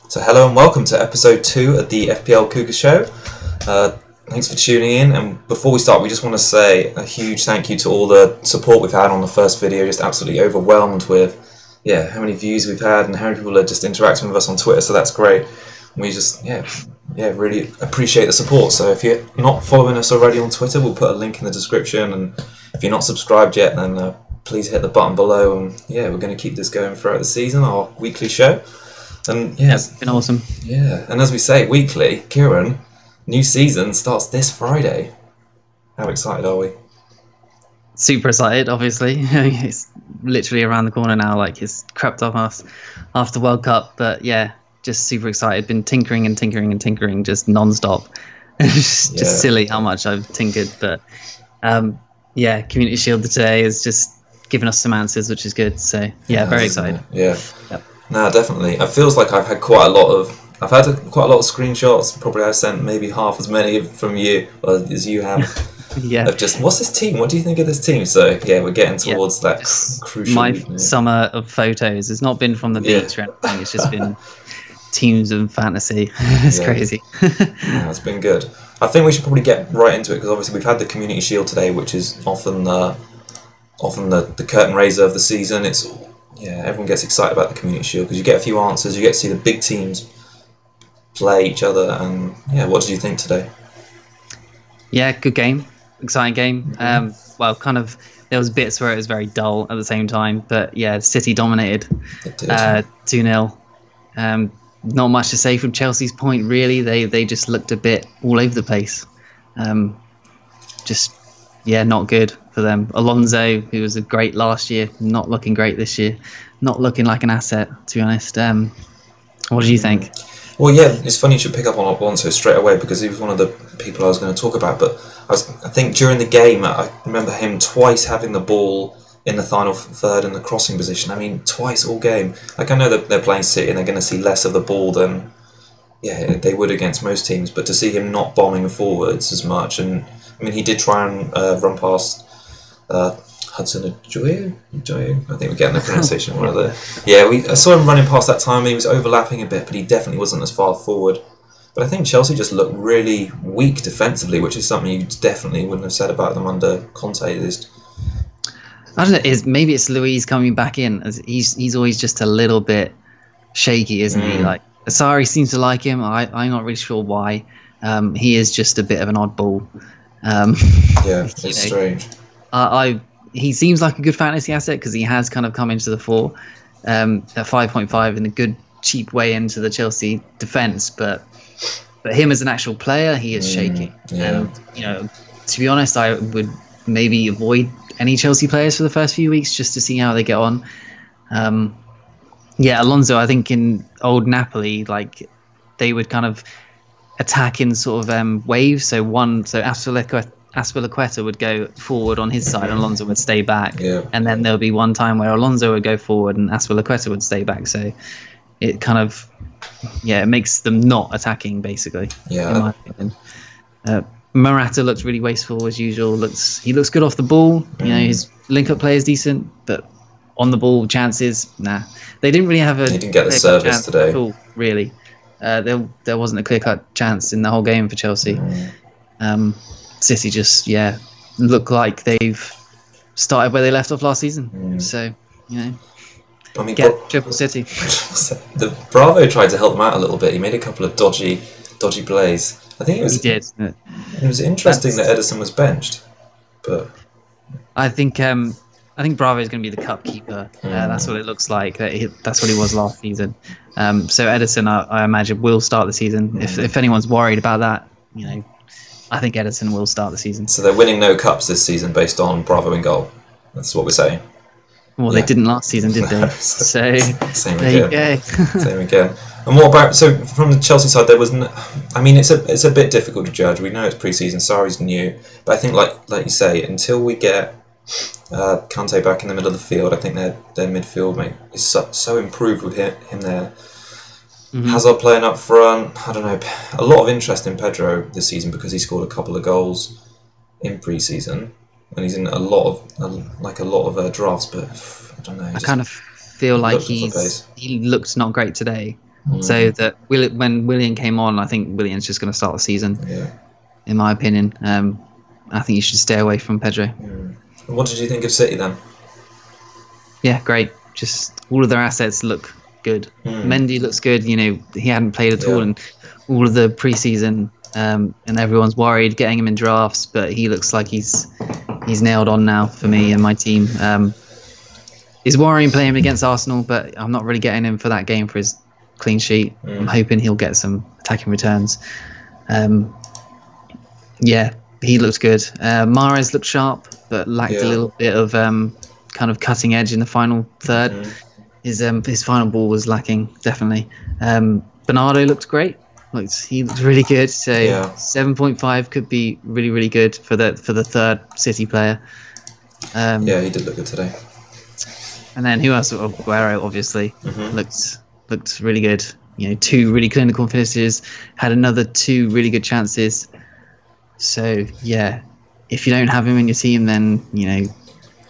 So hello and welcome to episode 2 of the FPL Cougar Show. Thanks for tuning in, and before we start we just want to say a huge thank you to all the support we've had on the first video. Just absolutely overwhelmed with how many views we've had and how many people are just interacting with us on Twitter, so that's great. We just really appreciate the support. So if you're not following us already on Twitter, we'll put a link in the description, and if you're not subscribed yet, then please hit the button below, and we're going to keep this going throughout the season, our weekly show. And it's been awesome. And as we say, weekly, Kieran, new season starts this Friday. How excited are we? Super excited, obviously. It's literally around the corner now, like it's crept up us after World Cup. But yeah, just super excited. Been tinkering and tinkering and tinkering just non-stop. just silly how much I've tinkered. But Community Shield today has just given us some answers, which is good. So very excited. Yep. No, definitely. It feels like I've had quite a lot of screenshots. Probably I've sent maybe half as many from you as you have. Of just, what's this team? What do you think of this team? So we're getting towards that crucial. My summer of photos has not been from the beach or anything. It's just been teams and fantasy. It's crazy. It's been good. I think we should probably get right into it, because obviously we've had the Community Shield today, which is often the curtain raiser of the season. It's everyone gets excited about the Community Shield because you get a few answers, you get to see the big teams play each other, and what did you think today? Good game, exciting game. There was bits where it was very dull at the same time, but City dominated 2-0. Not much to say from Chelsea's point, really. They just looked a bit all over the place. Not good for them. Alonso, who was great last year, not looking great this year. Not looking like an asset, to be honest. What do you think? Well, it's funny you should pick up on Alonso straight away, because he was one of the people I was going to talk about. But I think during the game, I remember him twice having the ball in the final third in the crossing position. I mean, twice all game. Like, I know that they're playing City and they're going to see less of the ball than they would against most teams. But to see him not bombing forwards as much, and I mean, he did try and run past Hudson-Odoi. I think we're getting the pronunciation right there. I saw him running past that time. He was overlapping a bit, but he definitely wasn't as far forward. But I think Chelsea just looked really weak defensively, which is something you definitely wouldn't have said about them under Conte. I don't know. Maybe it's Luis coming back in. As he's always just a little bit shaky, isn't he? Like, Asari seems to like him. I'm not really sure why. He is just a bit of an oddball. It's strange. He seems like a good fantasy asset because he has kind of come into the fore at 5.5 in a good cheap way into the Chelsea defence, but him as an actual player, he is shaky. And to be honest, I would maybe avoid any Chelsea players for the first few weeks just to see how they get on. Alonso, I think in old Napoli, like, they would kind of attack in sort of waves. So Azpilicueta would go forward on his side and Alonso would stay back. And then there'll be one time where Alonso would go forward and Azpilicueta would stay back. So it kind of it makes them not attacking, basically. In my opinion. Morata looks really wasteful as usual. He looks good off the ball. His link-up play is decent, but on the ball chances, nah. They didn't really have He didn't get the service today. At all, really. There wasn't a clear-cut chance in the whole game for Chelsea. City just look like they've started where they left off last season. So I mean, triple City. The Bravo tried to help them out a little bit. He made a couple of dodgy plays. I think it was. He did. It was interesting that Ederson was benched, but I think Bravo is going to be the cup keeper. That's what it looks like. That's what he was last season. So Ederson, I imagine, will start the season. If anyone's worried about that, I think Ederson will start the season. So they're winning no cups this season based on Bravo in goal. That's what we're saying. Well, they didn't last season, did they? So same there again. You go. Same again. And what about, so from the Chelsea side, there was it's a bit difficult to judge. We know it's pre-season, Sarri's new, but I think like you say, until we get Kante back in the middle of the field, I think their midfield is so improved with him there. Hazard playing up front. I don't know. A lot of interest in Pedro this season because he scored a couple of goals in pre-season, and he's in a lot of drafts. But I don't know. I kind of feel like he looked not great today. So that when Willian came on, I think Willian's just going to start the season. Yeah. In my opinion, I think you should stay away from Pedro. And what did you think of City then? Yeah, great. Just all of their assets look good. Mendy looks good. You know, he hadn't played at all in all of the preseason, and everyone's worried getting him in drafts, but he looks like he's nailed on now for me and my team. It's worrying playing him against Arsenal, but I'm not really getting him for that game for his clean sheet. I'm hoping he'll get some attacking returns. Yeah, he looks good. Mahrez looked sharp, but lacked a little bit of kind of cutting edge in the final third. His final ball was lacking, definitely. Bernardo looked great. He looked really good. So 7.5 could be really, really good for the third City player. Yeah, he did look good today. And then who else? Aguero, obviously, looked really good. You know, 2 really clinical finishes, had another 2 really good chances. So yeah, if you don't have him in your team, then you know,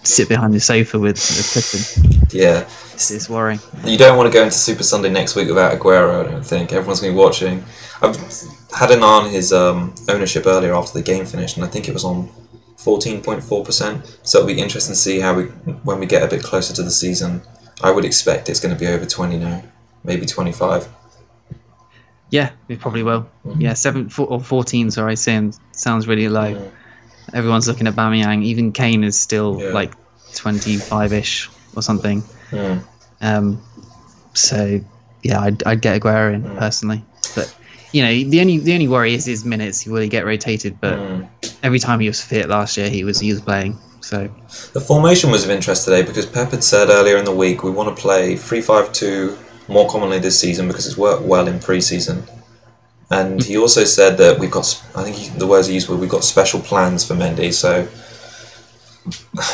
sit behind the sofa with Clifton. Yeah, it's worrying. You don't want to go into Super Sunday next week without Aguero. I don't think everyone's going to be watching. I've had an eye on his ownership earlier after the game finished, and I think it was on 14.4%. So it'll be interesting to see how when we get a bit closer to the season. I would expect it's going to be over 20 now, maybe 25. Yeah, it probably will. Yeah, 14. Sorry, sounds really low. Everyone's looking at Aubameyang. Even Kane is still like 25-ish or something. So yeah, I'd get Aguero in personally. But you know, the only worry is his minutes. Will he get rotated? But every time he was fit last year, he was playing. So the formation was of interest today because Pep had said earlier in the week we want to play 3-5-2 more commonly this season because it's worked well in pre-season. And he also said that we've got, I think the words he used were, we've got special plans for Mendy. So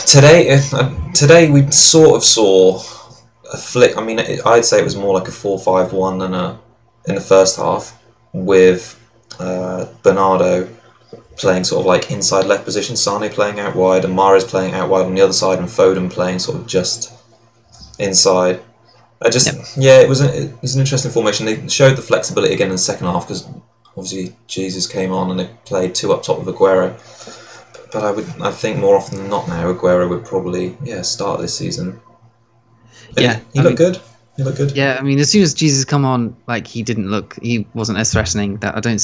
today we sort of saw a flick. I mean, I'd say it was more like a 4-5-1 than in the first half, with Bernardo playing sort of like inside left position, Sane playing out wide, and Mahrez playing out wide on the other side, and Foden playing sort of just inside. It was an interesting formation. They showed the flexibility again in the second half because obviously Jesus came on and they played 2 up top with Aguero. But I think more often than not now Aguero would probably start this season. And he looked good. He looked good. Yeah, I mean, as soon as Jesus come on, like he wasn't as threatening. That I don't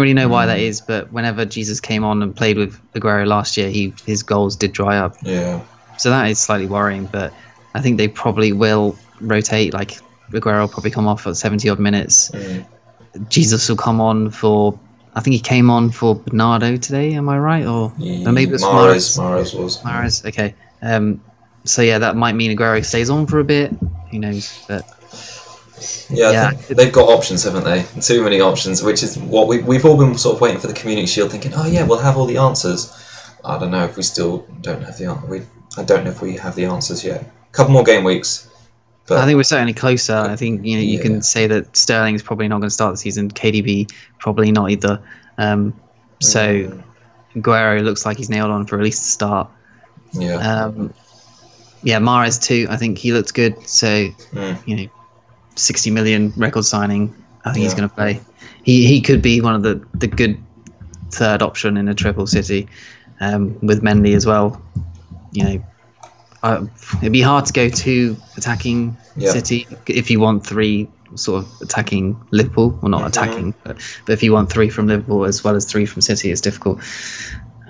really know why that is. But whenever Jesus came on and played with Aguero last year, his goals did dry up. Yeah. So that is slightly worrying, but I think they probably will rotate. Like Aguero will probably come off at 70 odd minutes. Jesus will come on for. I think he came on for Bernardo today. Am I right? Or maybe it was Mahrez. Okay. So yeah, that might mean Aguero stays on for a bit. Who knows? But I think they've got options, haven't they? Too many options, which is what we've all been sort of waiting for the Community Shield, thinking, oh yeah, we'll have all the answers. I don't know if we still don't have the answer. I don't know if we have the answers yet. A couple more game weeks. But I think we're certainly closer. I think you can say that Sterling's probably not going to start the season. KDB probably not either. So Aguero looks like he's nailed on for at least the start. Mahrez too. I think he looked good. So 60 million record signing. I think he's going to play. He could be one of the good third option in a triple City with Mendy as well. You know. It'd be hard to go 2 attacking City if you want 3 sort of attacking Liverpool. Well, not attacking, but if you want 3 from Liverpool as well as 3 from City, it's difficult.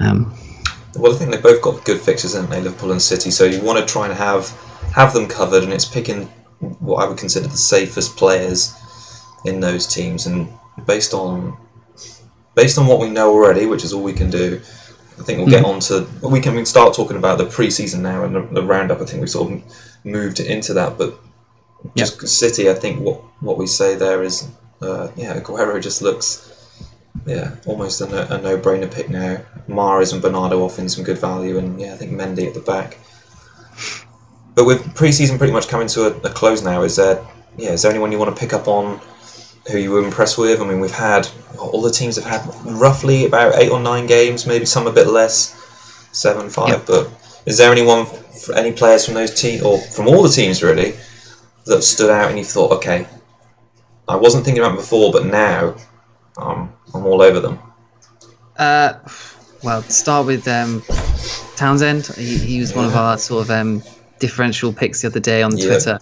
Well, I think they've both got good fixtures, haven't they, Liverpool and City? So you want to try and have them covered, and it's picking what I would consider the safest players in those teams. And based on what we know already, which is all we can do, I think we'll get on to... We can start talking about the pre-season now and the roundup. I think we've sort of moved into that. But just City, I think what we say there is... Aguero just looks... almost a no-brainer pick now. Mahrez and Bernardo offering some good value. And I think Mendy at the back. But with pre-season pretty much coming to a close now, is there anyone you want to pick up on who you were impressed with? I mean, we've had... all the teams have had roughly about 8 or 9 games, maybe some a bit less, 7, 5. But is there any players from those teams, or from all the teams really, that stood out and you thought, okay, I wasn't thinking about them before, but now I'm all over them. Well, to start with Townsend. He was one of our sort of differential picks the other day on Twitter.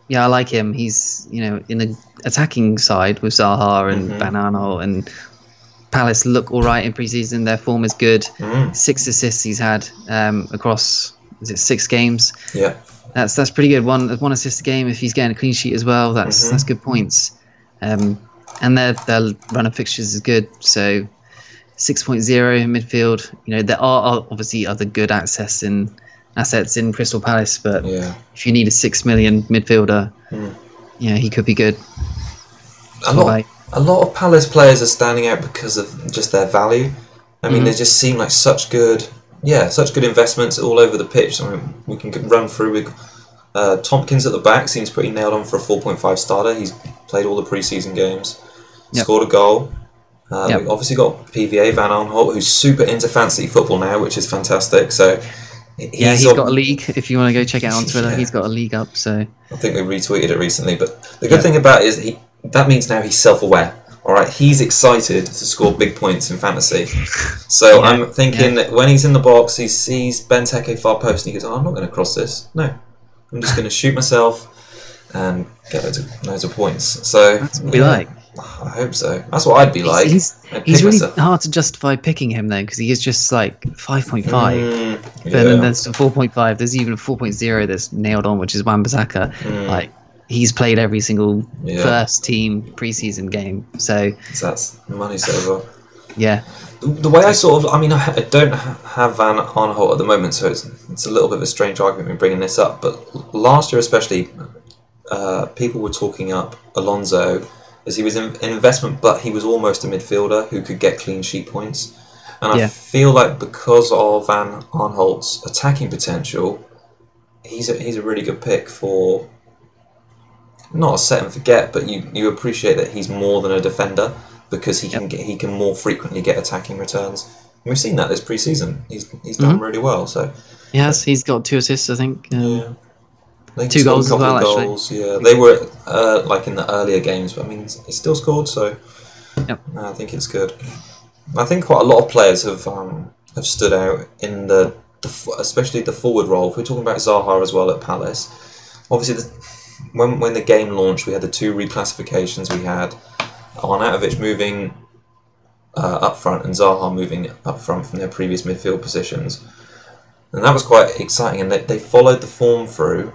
Yeah, I like him. He's in the attacking side with Zaha and Van Aanholt, and Palace look all right in pre-season. Their form is good. 6 assists he's had across 6 games. Yeah, that's pretty good. One assist a game if he's getting a clean sheet as well. That's good points. And their run of fixtures is good. So 6.0 in midfield. There are obviously other good assets in Crystal Palace, but if you need a 6 million midfielder, he could be good. A lot of Palace players are standing out because of just their value. I mean, they just seem like such good investments all over the pitch. I mean, we can run through with Tompkins at the back. Seems pretty nailed on for a 4.5 starter. He's played all the pre-season games, scored a goal. We've obviously got PVA Van Aanholt, who's super into fantasy football now, which is fantastic. So he's got a league. If you want to go check it out on Twitter, he's got a league up. So I think we retweeted it recently. But the good thing about it is that means now he's self-aware. All right, he's excited to score big points in fantasy. So I'm thinking that when he's in the box, he sees Benteke far post, and he goes, "Oh, I'm not going to cross this. No, I'm just going to shoot myself and get loads of points." So that's what we like. I hope so. That's what I'd be like. He's really hard to justify picking him then, because he is just like 5.5. But then there's 4.5. There's even 4.0 that's nailed on, which is Wan-Bissaka. Like, he's played every single first team preseason game. So that's money saver. Yeah. The way I I don't have Van Aanholt at the moment, so it's a little bit of a strange argument in bringing this up. But last year especially, people were talking up Alonso, as he was an investment, but he was almost a midfielder who could get clean sheet points. And I feel like because of Van Aanholt's attacking potential, he's a really good pick for not a set and forget, but you appreciate that he's more than a defender because he can more frequently get attacking returns. And we've seen that this pre-season. He's done really well. So he's got 2 assists, I think. 2 goals as well, actually. Yeah, they were like in the earlier games, but I mean, he still scored, so I think it's good. I think quite a lot of players have stood out in especially the forward role. If we're talking about Zaha as well at Palace, obviously when the game launched, we had the 2 reclassifications. We had Arnautovic moving up front and Zaha moving up front from their previous midfield positions, and that was quite exciting. And they followed the form through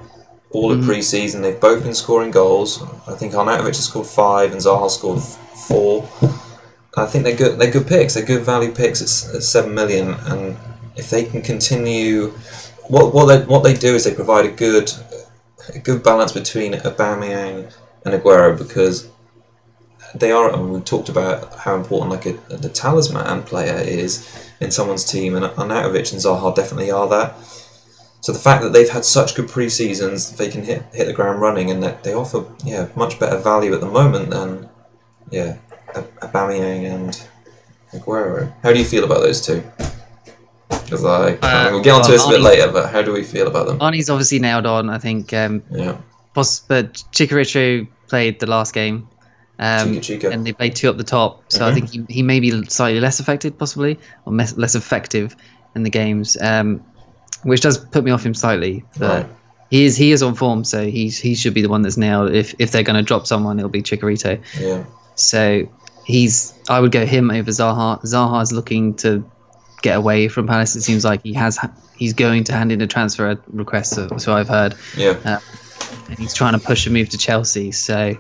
all of pre-season. They've both been scoring goals. I think Arnautovic has scored 5 and Zaha scored 4. I think they're good. They're good picks. They're good value picks at 7 million. And if they can continue, what they do is they provide a good balance between Aubameyang and Aguero, because they are. I mean, we talked about how important the talisman player is in someone's team, and Arnautovic and Zaha definitely are that. So the fact that they've had such good pre-seasons, they can hit the ground running, and that they offer much better value at the moment than Aubameyang and Aguero. How do you feel about those two? Because we'll get onto this a bit later, but how do we feel about them? Arnie's obviously nailed on. I think but Chicharito played the last game, Chica. and they played 2 up the top. So I think he may be slightly less affected, possibly, or less effective in the games. Which does put me off him slightly, but he is on form, so he should be the one that's nailed. If they're going to drop someone, it'll be Chicharito. Yeah. So I would go him over Zaha. Zaha's looking to get away from Palace. It seems like he's going to hand in a transfer request, so I've heard. Yeah. And he's trying to push a move to Chelsea. So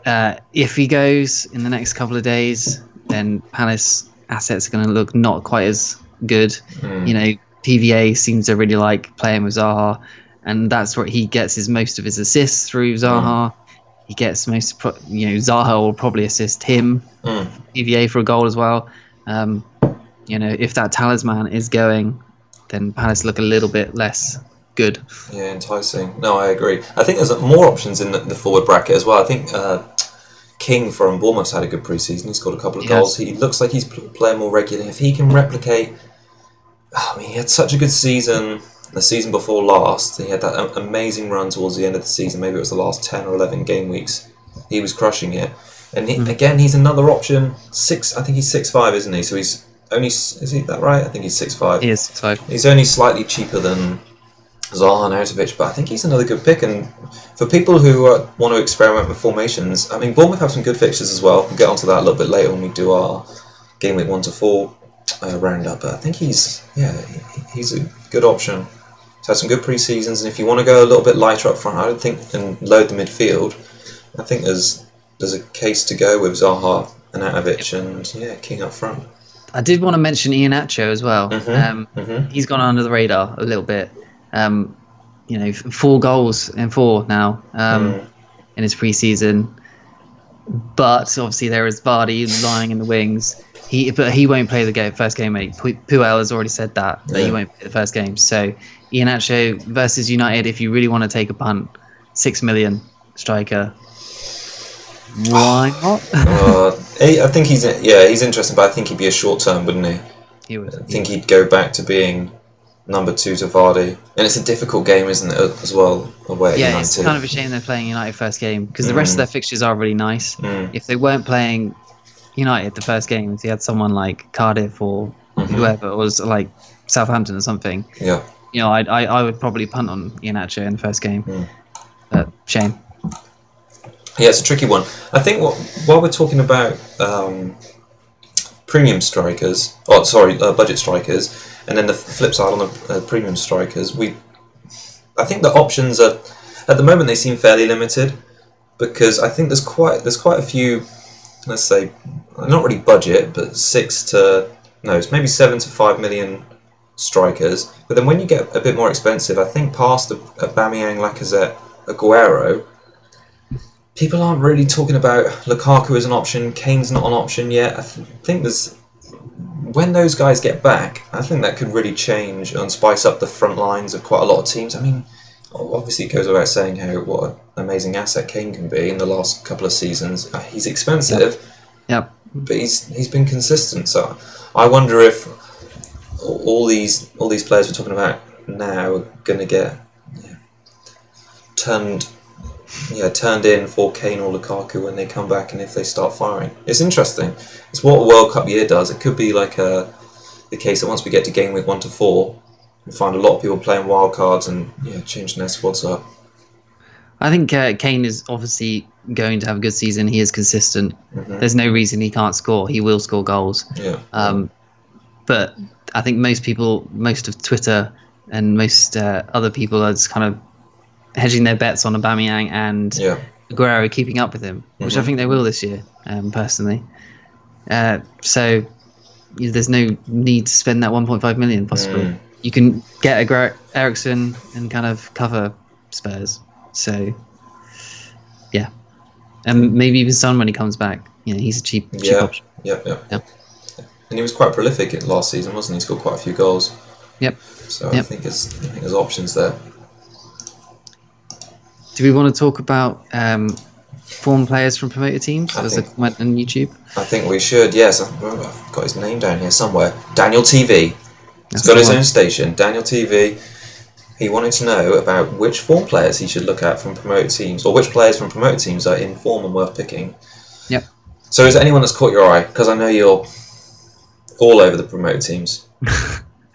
if he goes in the next couple of days, then Palace assets are going to look not quite as good. PVA seems to really like playing with Zaha, and that's where he gets most of his assists through Zaha. He gets Zaha will probably assist him, PVA for a goal as well. If that talisman is going, then Palace look a little bit less good. Yeah, enticing. No, I agree. I think there's more options in the forward bracket as well. I think King from Bournemouth had a good pre-season. He scored a couple of goals. He looks like he's playing more regularly. If he can replicate... I mean, he had such a good season the season before last. He had that amazing run towards the end of the season. Maybe it was the last 10 or 11 game weeks. he was crushing it. And again, he's another option. I think he's 6'5", isn't he? So he's only, is he that right? I think he's 6'5". He is 6'5". He's only slightly cheaper than Zaha Arnautovic, but I think he's another good pick. And for people who want to experiment with formations, I mean, Bournemouth have some good fixtures as well. We'll get onto that a little bit later when we do our Gameweek 1-4 roundup. But I think he's a good option. He's had some good pre-seasons, and if you want to go a little bit lighter up front, I don't think, and load the midfield, I think there's a case to go with Zaha Arnautovic and King up front. I did want to mention Iheanacho as well. He's gone under the radar a little bit. 4 goals in 4 now in his pre-season. But obviously there is Vardy lying in the wings. But he won't play the first game, mate. Puel has already said that he won't play the first game. So Iheanacho versus United, if you really want to take a punt, 6 million striker. Why not? I think he's interesting, but I think he'd be a short term, wouldn't he? He would. I think he'd go back to being number 2 to Vardy, and it's a difficult game, isn't it, as well? Away at United. It's kind of a shame they're playing United first game because the rest of their fixtures are really nice. If they weren't playing United the first game, if they had someone like Cardiff or whoever, or was like Southampton or something, I would probably punt on Iheanacho in the first game. But shame. Yeah, it's a tricky one. I think while we're talking about premium strikers, budget strikers, and then the flip side on the premium strikers, I think the options are, at the moment, they seem fairly limited, because I think there's quite a few, let's say, not really budget, but it's maybe 7 to 5 million strikers. But then when you get a bit more expensive, I think past Aubameyang, Lacazette, Aguero, people aren't really talking about Lukaku as an option. Kane's not an option yet. I think when those guys get back, I think that could really change and spice up the front lines of quite a lot of teams. I mean, obviously it goes without saying what an amazing asset Kane can be in the last couple of seasons. He's expensive, but he's been consistent. So I wonder if all these players we're talking about now are going to get turned in for Kane or Lukaku when they come back, and if they start firing. It's interesting. It's what a World Cup year does. It could be like the case that once we get to Gameweek 1-4, we find a lot of people playing wildcards and changing their squads up. I think Kane is obviously going to have a good season. He is consistent. There's no reason he can't score. He will score goals. But I think most of Twitter and most other people are just kind of hedging their bets on Aubameyang and Aguero keeping up with him, which I think they will this year, personally. So there's no need to spend that 1.5 million possibly. You can get Eriksen and kind of cover Spurs. So and maybe even Son when he comes back. He's a cheap option. And he was quite prolific last season, wasn't he? He scored quite a few goals. So I think there's options there. Do we want to talk about form players from promoted teams? There's a comment on YouTube. I think we should, yes. I've got his name down here somewhere. Daniel TV. He's got his own station, Daniel TV. He wanted to know about which form players he should look at from promoted teams, or which players from promoted teams are in form and worth picking. So is there anyone that's caught your eye? Because I know you're all over the promoted teams.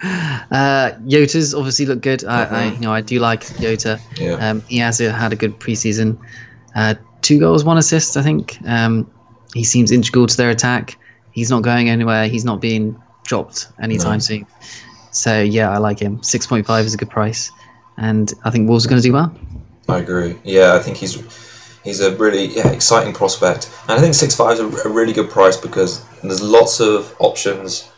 Yota's obviously looked good. I do like Yota. He has had a good preseason. 2 goals, 1 assist, I think. He seems integral to their attack. He's not going anywhere. He's not being dropped anytime soon. So I like him. 6.5 is a good price, and I think Wolves are going to do well. I agree. I think he's a really exciting prospect, and I think 6.5 is a really good price because there's lots of options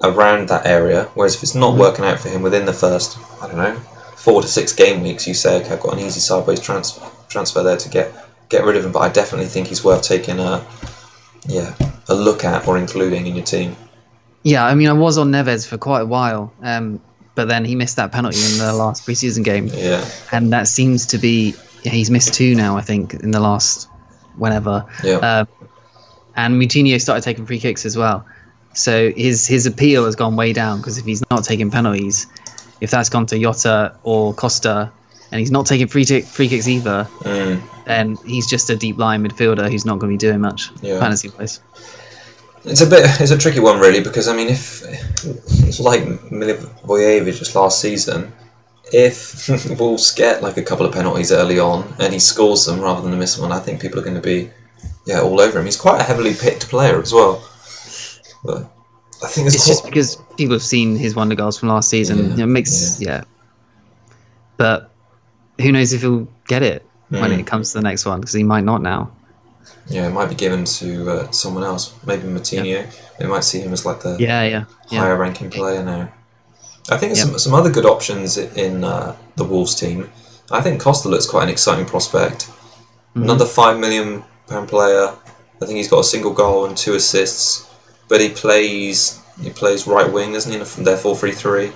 around that area, whereas if it's not working out for him within the first, 4 to 6 game weeks, you say, okay, I've got an easy sideways transfer there to get rid of him, but I definitely think he's worth taking a look at or including in your team. I mean, I was on Neves for quite a while, but then he missed that penalty in the last preseason game, and that seems to be he's missed 2 now, I think, in the last whenever. And Moutinho started taking free kicks as well. So his appeal has gone way down, because if he's not taking penalties, if that's gone to Jota or Costa, and he's not taking free kicks either, then he's just a deep line midfielder who's not going to be doing much fantasy wise. It's a tricky one really, because I mean, if it's like Milivojevic just last season, if Wolves get like a couple of penalties early on and he scores them rather than miss one, I think people are going to be all over him. He's quite a heavily picked player as well. But I think it's just because people have seen his wonder goals from last season. It makes But who knows if he'll get it when it comes to the next one, because he might not now. Yeah, it might be given to someone else. Maybe Moutinho. They might see him as like the higher ranking player now. I think there's some other good options in the Wolves team. I think Costa looks quite an exciting prospect. Another £5 million player. I think he's got a single goal and 2 assists. But he plays right wing, doesn't he? From their 4-3-3.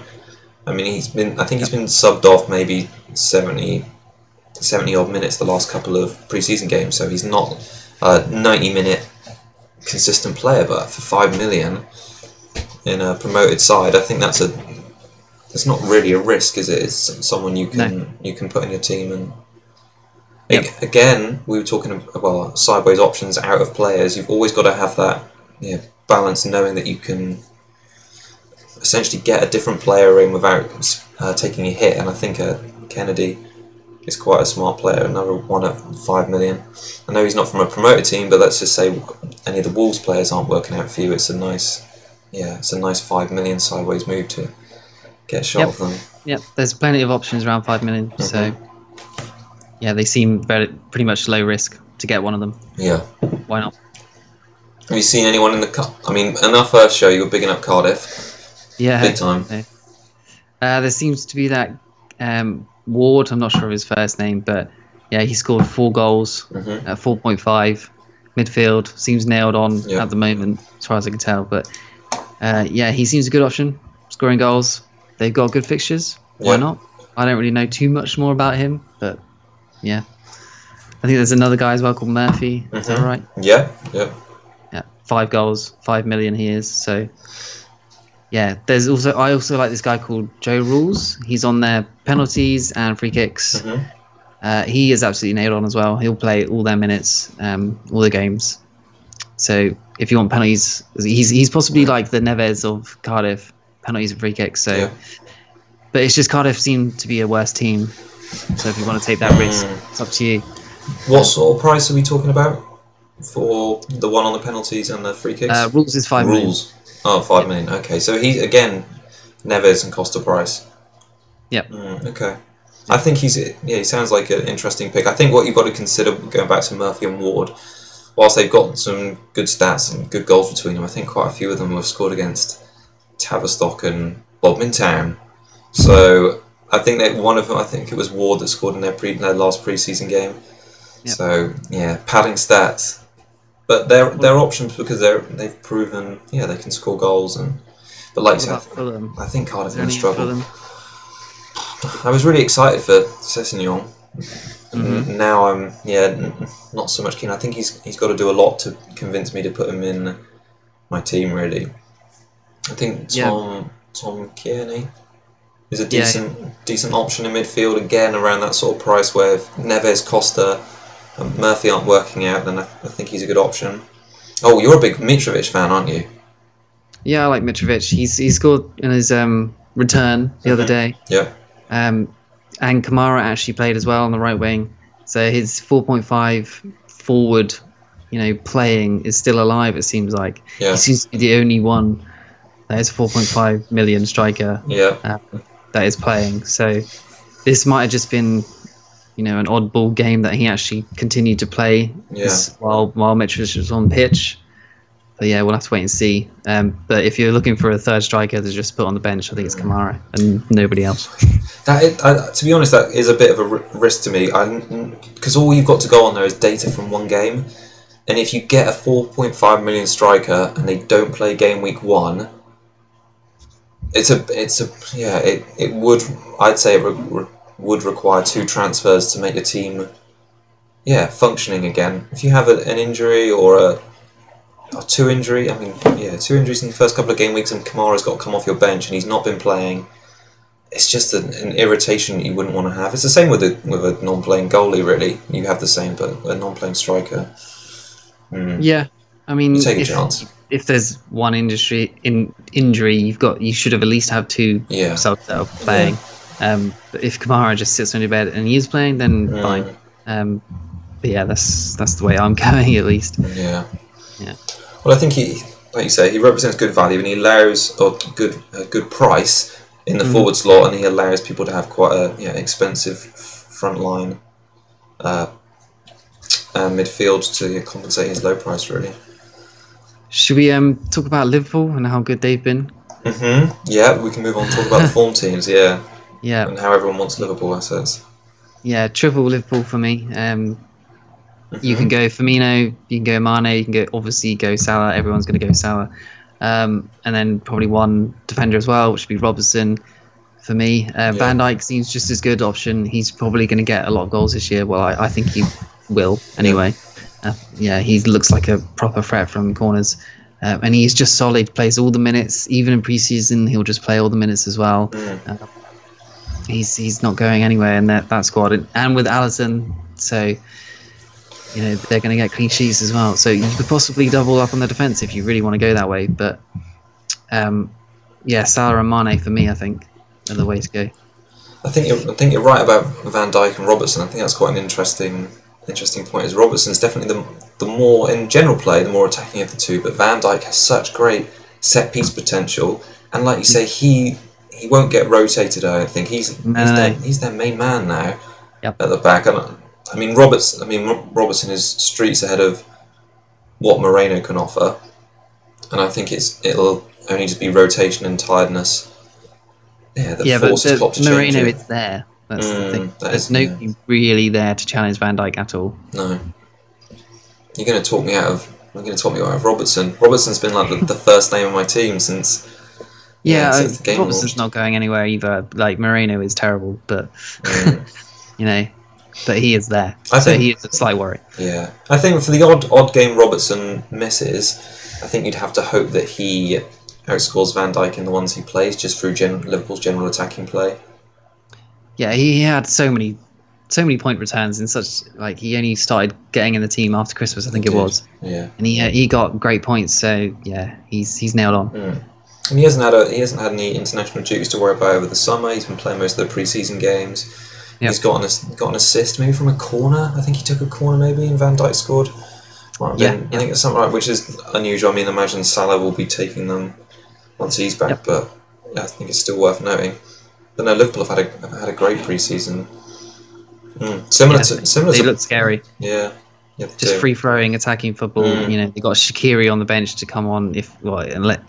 I mean, he's been subbed off maybe 70 odd minutes the last couple of pre-season games, so he's not a 90-minute consistent player. But for £5 million in a promoted side, I think it's not really a risk, is it? It's someone you can put in your team. And again, we were talking about sideways options out of players. You've always got to have that balance, knowing that you can essentially get a different player in without taking a hit. And I think Kennedy is quite a smart player, another one at £5 million. I know he's not from a promoted team, but let's just say any of the Wolves players aren't working out for you. It's a nice £5 million sideways move to get a shot of them. Yep, there's plenty of options around £5 million. So they seem pretty much low risk to get one of them. Yeah, why not? Have you seen anyone in the Cup? I mean, in our first show, you were bigging up Cardiff. Yeah, big time. There seems to be that Ward. I'm not sure of his first name, but he scored 4 goals at 4.5. Midfield seems nailed on at the moment, as far as I can tell. But he seems a good option, scoring goals. They've got good fixtures. Why not? I don't really know too much more about him, but I think there's another guy as well called Murphy. Is that right? Yeah. 5 goals, $5 million he is. So I also like this guy called Joe Rules. He's on their penalties and free kicks. He is absolutely nailed on as well. He'll play all their minutes, all the games. So if you want penalties, he's possibly like the Neves of Cardiff, penalties and free kicks. So, but it's just Cardiff seem to be a worse team. So if you want to take that risk, it's up to you. What sort of price are we talking about for the one on the penalties and the free kicks? Rules is $5 million. Oh, $5 million. Okay, so he's again Neves and Costa price. Yep. Okay. I think he sounds like an interesting pick. I think what you've got to consider, going back to Murphy and Ward, whilst they've got some good stats and good goals between them, I think quite a few of them have scored against Tavistock and Bodmin Town. So I think that one of them, I think it was Ward that scored in their last pre-season game. Yep. So padding stats. But they're options because they've proven they can score goals, but like you said, I think Cardiff are going to struggle. I was really excited for Sessegnon. Now I'm not so much keen. I think he's got to do a lot to convince me to put him in my team. Really, I think Tom Kearney is a decent option in midfield, again around that sort of price where if Neves, Costa and Murphy aren't working out, then I think he's a good option. Oh, you're a big Mitrovic fan, aren't you? Yeah, I like Mitrovic. He scored in his return the other day. Yeah. And Kamara actually played as well on the right wing. So his 4.5 forward, playing is still alive, it seems like. Yeah. He seems to be the only one that is a 4.5 million striker that is playing. So this might have just been an oddball game that he actually continued to play while Mitrovic was on pitch. But we'll have to wait and see. But if you're looking for a third striker to just put on the bench, I think it's Kamara and nobody else. To be honest, that is a bit of a risk to me. Because all you've got to go on there is data from one game. And if you get a 4.5 million striker and they don't play game week 1, it would, I'd say it would require 2 transfers to make the team functioning again. If you have an injury or 2 injury, 2 injuries in the first couple of game weeks and Kamara's got to come off your bench and he's not been playing, it's just an irritation you wouldn't want to have. It's the same with a non-playing goalie, really. You have the same, but a non-playing striker. Yeah, I mean, you take a chance. If there's one injury, you should have at least have two subs that are playing. But if Kamara just sits on your bed and he is playing, then fine. But yeah, that's the way I'm going, at least. Yeah. Well, I think like you say, he represents good value, and he allows a good price in the forward slot, and he allows people to have quite a expensive front line midfield to compensate his low price, really. Should we talk about Liverpool and how good they've been? Yeah, we can move on and talk about the form teams. Yeah. And how everyone wants Liverpool assets. Yeah, triple Liverpool for me. You can go Firmino, you can go Mane, you can obviously go Salah. Everyone's going to go Salah, and then probably one defender as well, which would be Robertson. For me, Van Dijk seems just as good option. He's probably going to get a lot of goals this year. Well, I think he will anyway. He looks like a proper threat from corners, and he's just solid. Plays all the minutes, even in pre-season. He'll just play all the minutes as well. He's not going anywhere in that squad, and with Alisson, so they're going to get clean sheets as well. So you could possibly double up on the defence if you really want to go that way. But Salah and Mane for me, I think, are the way to go. I think you're right about Van Dijk and Robertson. I think that's quite an interesting point. Is Robertson's definitely the more in general play, the more attacking of the two. But Van Dijk has such great set piece potential, and like you say, he won't get rotated. I don't think he's their main man now at the back. I mean Robertson is streets ahead of what Moreno can offer, and I think it'll only just be rotation and tiredness. That forces Klopp to change it. Moreno is there. That's the thing. There's nobody really there to challenge Van Dijk at all. No. You're going to talk me out of Robertson. Robertson's been like the first name on my team since the game Robertson's launched. Not going anywhere either. Like Moreno is terrible, but but he is there. He is a slight worry. Yeah, I think for the odd game Robertson misses, I think you'd have to hope that he outscores Van Dijk in the ones he plays just through Liverpool's general attacking play. Yeah, he had so many point returns in such he only started getting in the team after Christmas, I think it was. Yeah, and he got great points. So yeah, he's nailed on. And he hasn't had any international duties to worry about over the summer. He's been playing most of the pre-season games. Yep. He's got an assist maybe from a corner. I think he took a corner maybe, and Van Dijk scored. I think it's something which is unusual. I mean, imagine Salah will be taking them once he's back, but I think it's still worth noting. But no, Liverpool have had a great pre-season. Similar to they look scary. Yeah, just free throwing, attacking football. They got Shaqiri on the bench to come on if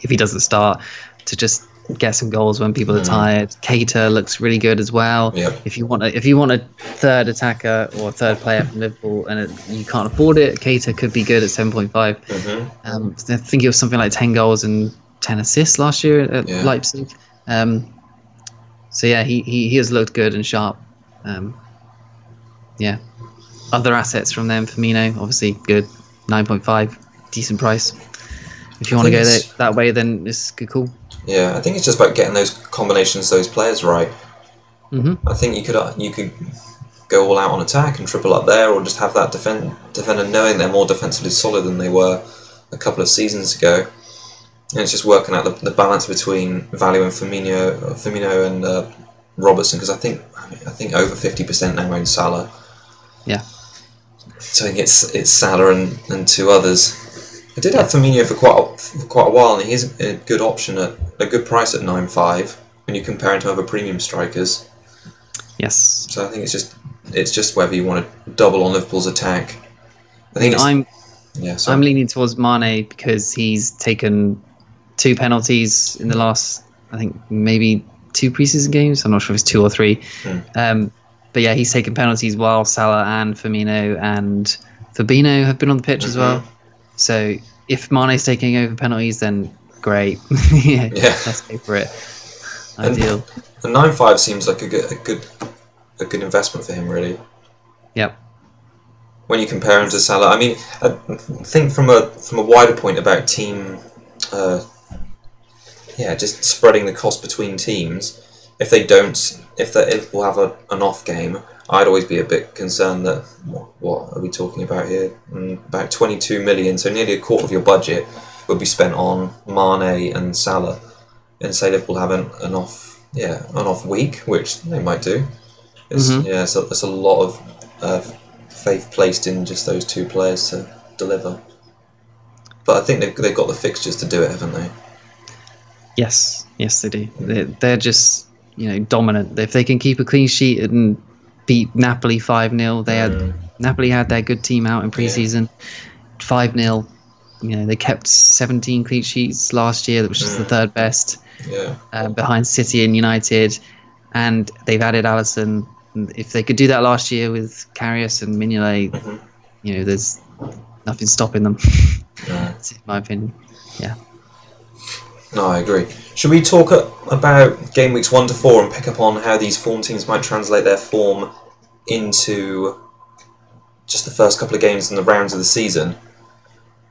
he doesn't start, to just get some goals when people are tired. Keita looks really good as well. Yep. If you want a third attacker or a third player from Liverpool and you can't afford it, Keita could be good at 7.5. I think it was something like 10 goals and 10 assists last year at Leipzig. So yeah, he has looked good and sharp. Other assets from them, Firmino, obviously good, 9.5, decent price. If you want to go that way, then it's cool. Yeah, I think it's just about getting those combinations, those players right. I think you could go all out on attack and triple up there, or just have that defender knowing they're more defensively solid than they were a couple of seasons ago. And it's just working out the balance between value and Firmino and Robertson, because I think over 50% now own Salah. Yeah. So I think it's Salah and two others. I did have Firmino for quite a while, and he's a good option at a good price at 9.5 when you compare him to other premium strikers. Yes. So I think it's just whether you want to double on Liverpool's attack. I'm leaning towards Mane because he's taken 2 penalties in the last, I think maybe 2 preseason games. I'm not sure if it's 2 or 3. But yeah, he's taken penalties while Salah and Firmino and Fabinho have been on the pitch as well. So if Mane's taking over penalties, then great. Let's go for it. Ideal. And 9.5 seems like a good investment for him, really. Yep. When you compare him to Salah, I mean, I think from a wider point about team, just spreading the cost between teams. if they don't, if Liverpool have an off game, I'd always be a bit concerned that what are we talking about here? About 22 million, so nearly a quarter of your budget would be spent on Mane and Salah, and say Liverpool have an off week, which they might do. It's a lot of faith placed in just those two players to deliver. But I think they've got the fixtures to do it, haven't they? Yes, they do. They're just dominant. If they can keep a clean sheet and beat Napoli 5-0, Napoli had their good team out in pre-season. 5-0. They kept 17 clean sheets last year, which is the third best. Behind City and United, and they've added Alisson. If they could do that last year with Karius and Mignolet, there's nothing stopping them. That's in my opinion. Yeah. No, I agree. Should we talk about game weeks 1 to 4 and pick up on how these form teams might translate their form into just the first couple of games and the rounds of the season?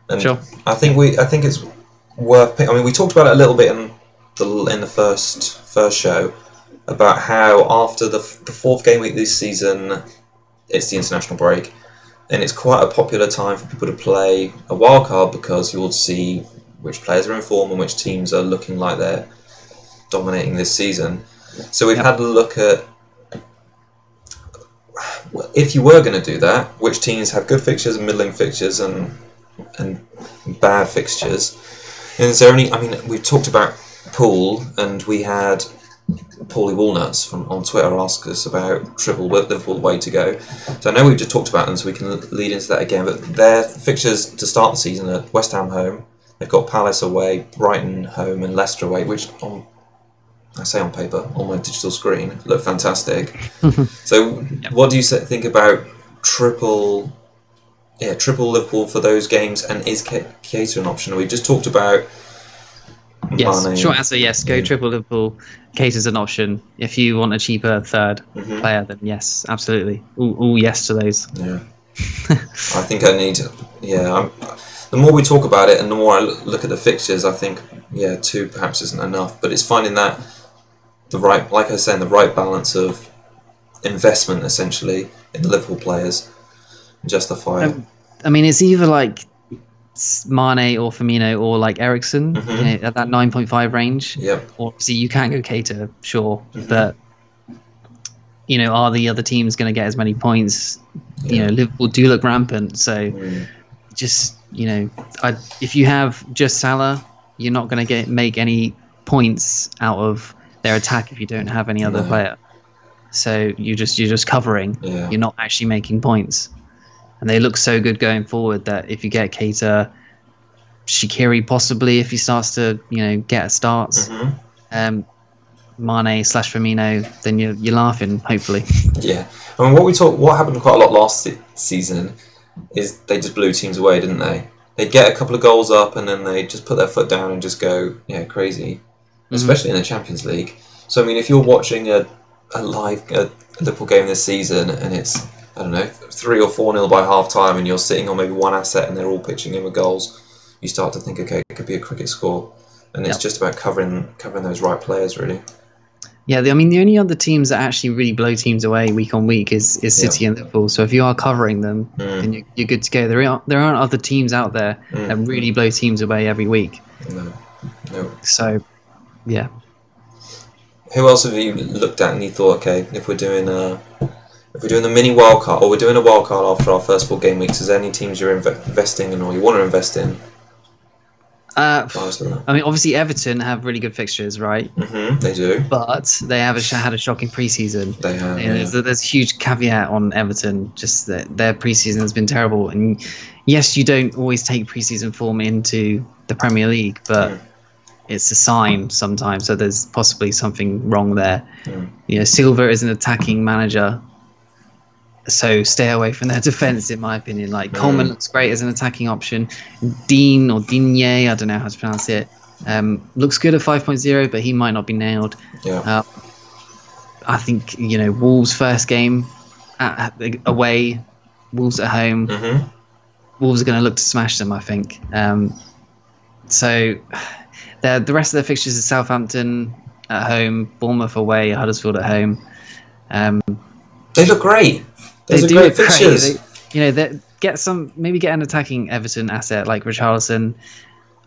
And sure. I think it's worth. I mean, we talked about it a little bit in the first show about how after the fourth game week this season, it's the international break, and it's quite a popular time for people to play a wildcard because you'll see which players are in form and which teams are looking like they're dominating this season. So we've had a look at, if you were going to do that, which teams have good fixtures and middling fixtures and bad fixtures. And is there any? I mean, we've talked about Pool, and we had Paulie Walnuts on Twitter ask us about triple Liverpool way to go. So I know we've just talked about them, so we can lead into that again. But their fixtures to start the season are West Ham home. They've got Palace away, Brighton home, and Leicester away, which I say on paper, on my digital screen, look fantastic. So what do you think about triple Liverpool for those games, and is Keita an option? We just talked about Yes, Mane. short answer, yes. Go triple Liverpool. Keita's an option. If you want a cheaper third player, then yes, absolutely. All yes to those. Yeah. I think I need... Yeah, the more we talk about it and the more I look at the fixtures, I think, 2 perhaps isn't enough. But it's finding that the right balance of investment, essentially, in the Liverpool players and justify it. I mean, it's either like Mane or Firmino or like Eriksen at that 9.5 range. Yep. Or see, you can go Keita, sure, but are the other teams going to get as many points? Liverpool do look rampant, so just if you have just Salah, you're not going to make any points out of their attack if you don't have any other player. So you're just covering. Yeah. You're not actually making points. And they look so good going forward that if you get Keita, Shaqiri possibly if he starts to get starts, Mane/Firmino, then you're laughing hopefully. Yeah, I mean what happened quite a lot last season is they just blew teams away, didn't they? They get a couple of goals up and then they just put their foot down and just go crazy, especially in the Champions League. So I mean, if you're watching a Liverpool game this season and it's 3 or 4-0 by half time, and you're sitting on maybe one asset and they're all pitching in with goals, you start to think, okay, it could be a cricket score, and it's just about covering those right players, really. Yeah, I mean, the only other teams that actually really blow teams away week on week is City and Liverpool. So if you are covering them, then you're good to go. There aren't other teams out there that really blow teams away every week. No. So, yeah. Who else have you looked at and you thought, okay, if we're doing the mini wildcard, or we're doing a wildcard after our first 4 game weeks, is there any teams you're investing in or you want to invest in? I mean, obviously Everton have really good fixtures, right? They do. But they have had a shocking pre-season. They have. There's a huge caveat on Everton, just that their pre-season has been terrible. And yes, you don't always take pre-season form into the Premier League, but it's a sign sometimes. So there's possibly something wrong there. Silva is an attacking manager, so stay away from their defence, in my opinion. Like Coleman looks great as an attacking option. Dean or Digne, I don't know how to pronounce it, looks good at 5.0, but he might not be nailed. Yeah. I think Wolves' first game away, Wolves at home. Wolves are going to look to smash them, I think. So the rest of their fixtures is Southampton, at home, Bournemouth away, Huddersfield at home. They look great. Those They are do great look great. fixtures. Maybe get an attacking Everton asset like Richarlison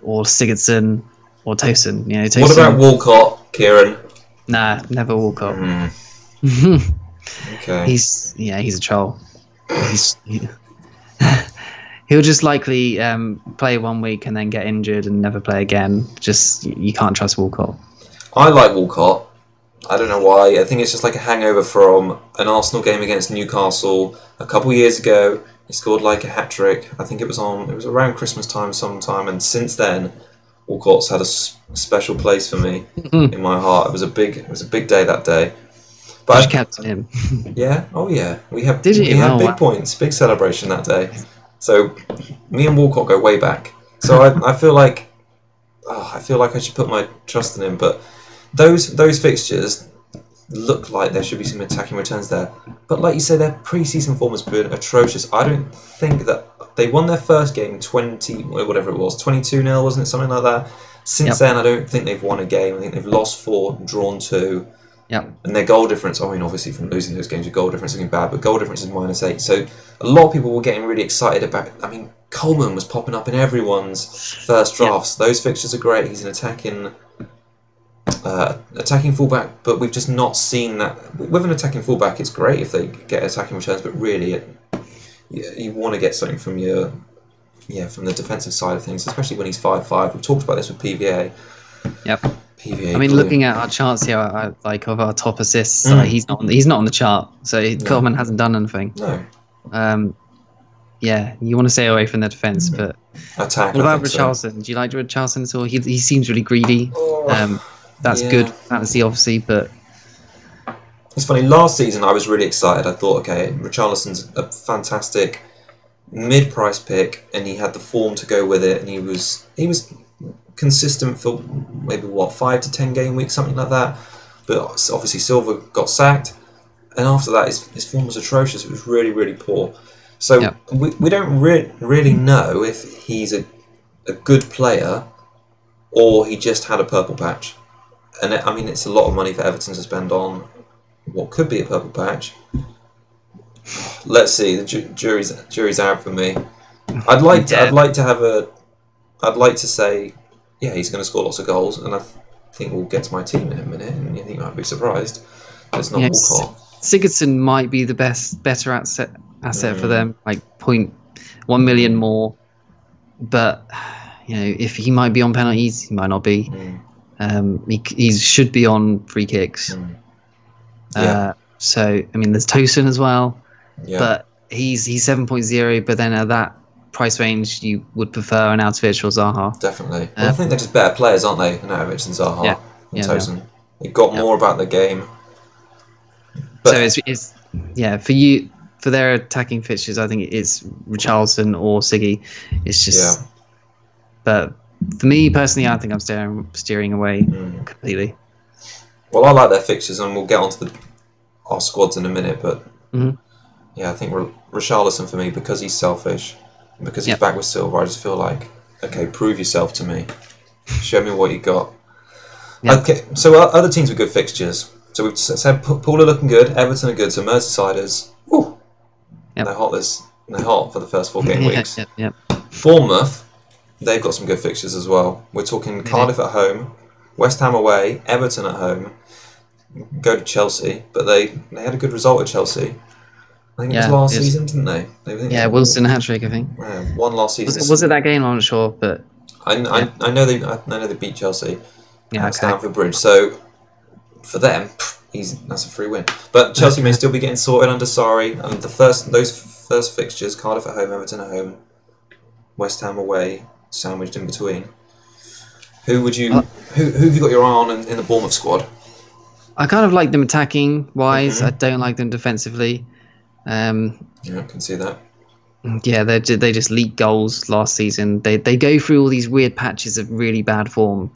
or Sigurdsson or Tosin. Tosin. What about Walcott, Kieran? Nah, never Walcott. Okay. He's a troll. He'll just likely play 1 week and then get injured and never play again. Just you can't trust Walcott. I like Walcott. I don't know why. I think it's just like a hangover from an Arsenal game against Newcastle a couple years ago. He scored like a hat-trick. I think it was around Christmas time sometime, and since then Walcott's had a special place for me in my heart. It was a big day that day. But I captain him. Yeah, oh yeah. We had Wow. points, big celebration that day. So me and Walcott go way back. So I feel like I should put my trust in him, but those fixtures look like there should be some attacking returns there. But like you say, their pre-season form has been atrocious. I don't think that they won their first game 22-0, wasn't it? Something like that. Since then, I don't think they've won a game. I think they've lost 4, drawn 2. Yeah. And their goal difference, I mean, obviously from losing those games, your goal difference is bad, but goal difference is -8. So a lot of people were getting really excited about. I mean, Coleman was popping up in everyone's first drafts. Those fixtures are great. He's an attacking fullback, but we've just not seen that. With an attacking fullback, it's great if they get attacking returns, but really, you want to get something from from the defensive side of things, especially when he's 5'5". We've talked about this with PVA. Yep. PVA. I mean, looking at our charts here, of our top assists, he's not on the chart. So Coleman hasn't done anything. No. You want to stay away from the defense, but attack. What about Richarlison? Do you like Richarlison at all? He seems really greedy. That's good fantasy, obviously, but it's funny. Last season, I was really excited. I thought, okay, Richarlison's a fantastic mid-price pick, and he had the form to go with it, and he was consistent for maybe 5 to 10 game weeks, something like that. But obviously, Silva got sacked, and after that, his form was atrocious. It was really, really poor. So we don't really know if he's a good player or he just had a purple patch. And I mean, it's a lot of money for Everton to spend on what could be a purple patch. Let's see. The jury's out for me. I'd like to say, yeah, he's going to score lots of goals, and I think we'll get to my team in a minute, and you think I'd be surprised. It's not Walcott. Sigurdsson might be the better asset for them, like 0.1 million more. But if he might be on penalties, he might not be. He should be on free kicks. So I mean, there's Tosin as well, but he's 7.0. But then at that price range, you would prefer an Arnautovic or Zaha. Definitely. I think they're just better players, aren't they? Arnautovic and Zaha and Tosin. They've got more about the game. But so it's for their attacking fixtures, I think it's Richarlison or Siggy. It's just, but for me personally, I think I'm steering away completely. Well, I like their fixtures, and we'll get onto our squads in a minute. But I think Richarlison for me, because he's selfish, and because he's back with Silva, I just feel like, okay, prove yourself to me, show me what you got. Okay, so other teams with good fixtures. So we've said Pool are looking good, Everton are good, so Merseysiders, they're hot for the first 4 game weeks. Bournemouth, they've got some good fixtures as well. We're talking Cardiff at home, West Ham away, Everton at home, go to Chelsea, but they had a good result at Chelsea. I think it was last season, didn't they? Wilson hat-trick, I think. Won last season. Was it that game? I'm not sure, but I know they beat Chelsea at Stamford Bridge, so for them, that's a free win. But Chelsea may still be getting sorted under Sarri. And those first fixtures: Cardiff at home, Everton at home, West Ham away, sandwiched in between. Who have you got your eye on in the Bournemouth squad? I kind of like them attacking wise. I don't like them defensively. I can see that. Yeah, they just leak goals last season. They go through all these weird patches of really bad form.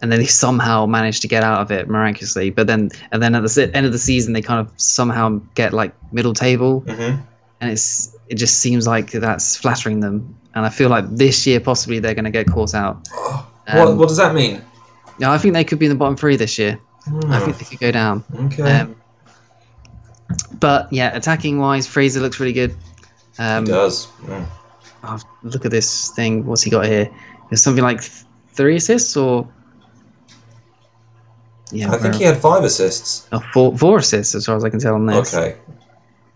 And then they somehow manage to get out of it miraculously. But then at the end of the season, they kind of somehow get like middle table, and it just seems like that's flattering them. And I feel like this year possibly they're going to get caught out. What does that mean? Yeah, I think they could be in the bottom 3 this year. I think they could go down. Okay. But yeah, attacking wise, Fraser looks really good. He does. Oh, look at this thing. What's he got here? There's something like 3 assists, or yeah, I think he had 5 assists. Oh, four assists, as far as I can tell on this. Okay.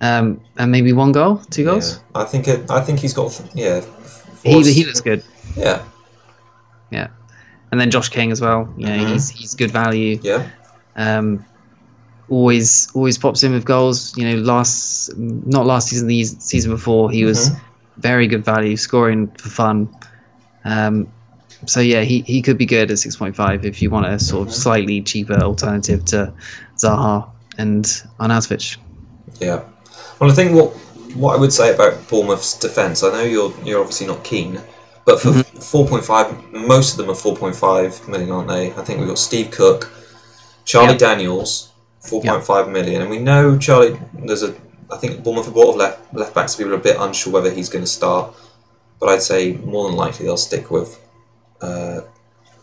And maybe 1 goal, 2 goals. I think he's got He looks good. Yeah. Yeah, and then Josh King as well. You know, he's good value. Yeah. Always pops in with goals. You know, not last season, the season before, he was very good value, scoring for fun. So yeah, he could be good at 6.5 if you want a sort of slightly cheaper alternative to Zaha and Arnautovic. Yeah. Well, I think what I would say about Bournemouth's defence, I know you're obviously not keen, but for 4.5, most of them are 4.5 million, aren't they? I think we've got Steve Cook, Charlie Daniels, 4.5 million, and we know Charlie. I think Bournemouth have bought left backs, so people are a bit unsure whether he's going to start, but I'd say more than likely they'll stick with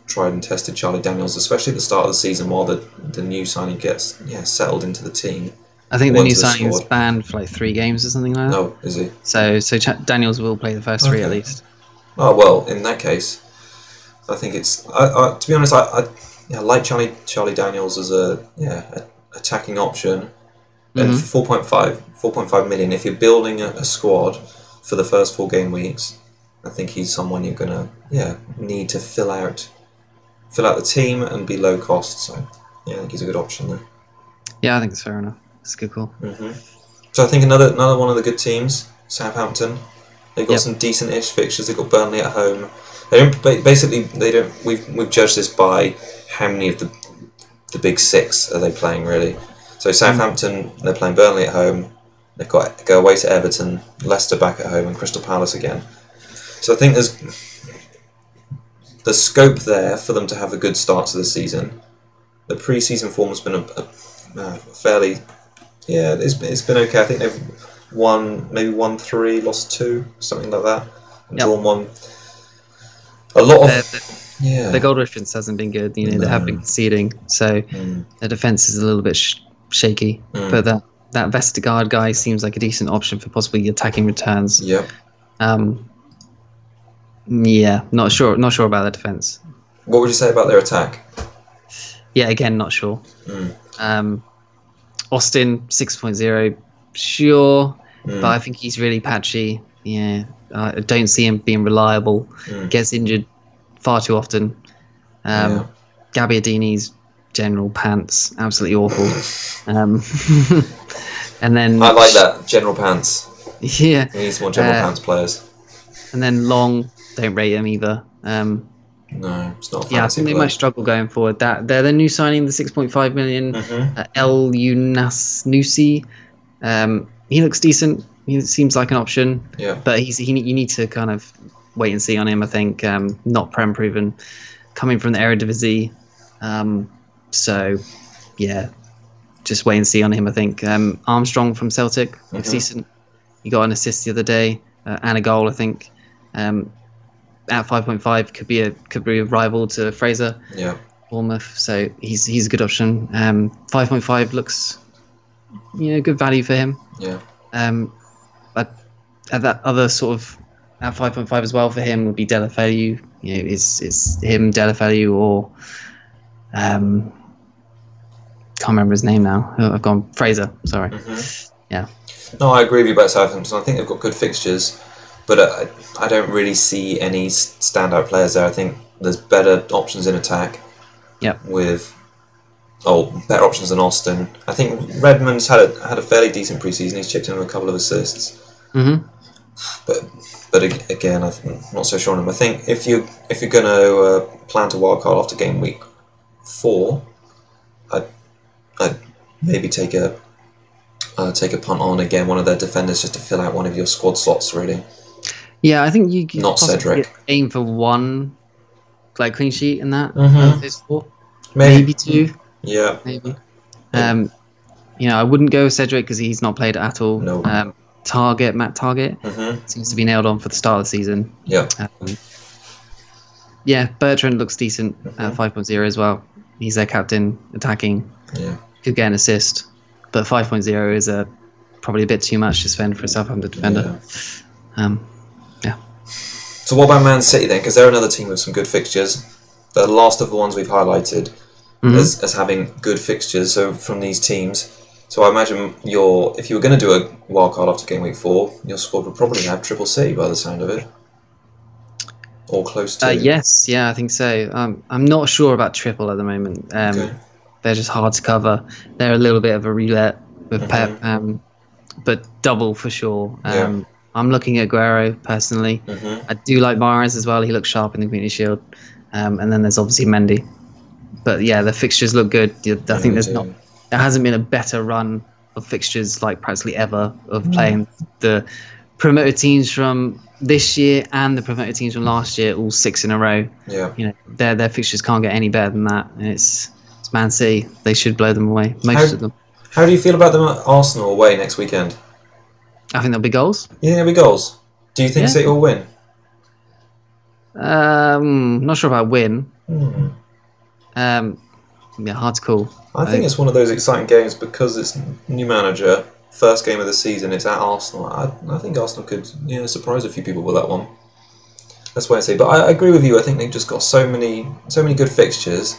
tried and tested Charlie Daniels, especially at the start of the season while the new signing gets settled into the team. I think the new signing is banned for like 3 games or something like that. Oh, is he? So Daniels will play the first 3 at least. Oh well, in that case, I think it's. To be honest, I like Charlie Daniels as a attacking option, and for 4.5 million, if you're building a squad for the first 4 game weeks, I think he's someone you're gonna need to fill out the team and be low cost. So yeah, I think he's a good option there. Yeah, I think it's fair enough. It's a good call. So I think another one of the good teams, Southampton. They've got some decent-ish fixtures. They've got Burnley at home. We've judged this by how many of the big 6 are they playing really. So Southampton, they're playing Burnley at home. They've got to go away to Everton, Leicester back at home, and Crystal Palace again. So I think there's scope there for them to have a good start to the season. The pre-season form has been a fairly. Yeah, it's been okay. I think they've won 3, lost 2, something like that, and drawn 1. A lot of the goal difference hasn't been good. You know, they have been conceding, so the defense is a little bit shaky. But that Vestergaard guy seems like a decent option for possibly attacking returns. Yeah. Not sure about the defense. What would you say about their attack? Yeah, again, not sure. Austin 6.0, sure, but I think he's really patchy. Yeah, I don't see him being reliable. Gets injured far too often. Gabbiadini's general pants, absolutely awful. And then I like that, general pants. Yeah, he needs more general pants players. And then Long, don't rate him either. No, it's not. I think they might struggle going forward. That they're the new signing, the 6.5 million El Younousi. He looks decent. He seems like an option. Yeah. But you need to kind of wait and see on him. I think not prem proven, coming from the Eredivisie. So yeah, just wait and see on him. I think Armstrong from Celtic looks decent. He got an assist the other day and a goal. I think. At 5.5 could be a rival to Fraser. Yeah. Bournemouth, so he's a good option. 5.5 looks, good value for him. Yeah. But at that other sort of at 5.5 as well for him would be Delafeu. It's him, Delafeu, or can't remember his name now. I've gone Fraser. Sorry. Yeah. No, I agree with you about Southampton. I think they've got good fixtures. But I don't really see any standout players there. I think there's better options in attack. Yeah. Better options than Austin. I think Redmond's had a fairly decent preseason. He's chipped in with a couple of assists. But again, I'm not so sure on him. I think if you're going to plan to wildcard after game week 4, I'd maybe take a punt on again one of their defenders just to fill out one of your squad slots really. Yeah, I think you not Cedric. Aim for 1 clean sheet in that. Maybe 2. Yeah. Maybe. I wouldn't go with Cedric because he's not played at all. No. Matt Target seems to be nailed on for the start of the season. Yeah. Yeah, Bertrand looks decent at 5.0 as well. He's their captain, attacking. Yeah. Could get an assist, but 5.0 is probably a bit too much to spend for a Southampton defender. Yeah. So what about Man City then? Because they're another team with some good fixtures. The last of the ones we've highlighted as having good fixtures. So from these teams, so I imagine if you were going to do a wildcard after game week 4, your squad would probably have Triple C by the sound of it, or close to. Yes, yeah, I think so. I'm not sure about triple at the moment. They're just hard to cover. They're a little bit of a roulette with Pep, but double for sure. I'm looking at Aguero personally. I do like Mahrez as well. He looks sharp in the Community Shield. And then there's obviously Mendy. But yeah, the fixtures look good. I think there hasn't been a better run of fixtures like practically ever of playing the promoted teams from this year and the promoted teams from last year, all 6 in a row. Yeah. You know, their fixtures can't get any better than that. And it's Man City. They should blow them away. Most of them. How do you feel about them at Arsenal away next weekend? I think there'll be goals. Yeah, there'll be goals. Do you think City will win? Not sure about win. Yeah, hard to call. I think it's one of those exciting games because it's new manager, first game of the season. It's at Arsenal. I think Arsenal could surprise a few people with that one. That's what I say. But I agree with you. I think they've just got so many good fixtures.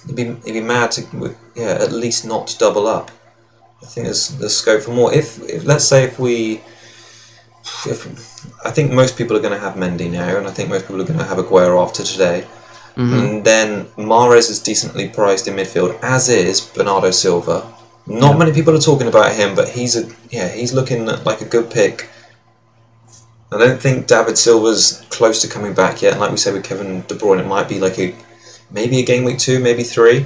It'd be mad to at least not double up. I think there's scope for more. If let's say I think most people are going to have Mendy now, and I think most people are going to have Aguero after today. And then Mahrez is decently priced in midfield, as is Bernardo Silva. Not many people are talking about him, but he's looking like a good pick. I don't think David Silva's close to coming back yet, and like we said with Kevin De Bruyne, it might be like maybe a game week 2, maybe 3.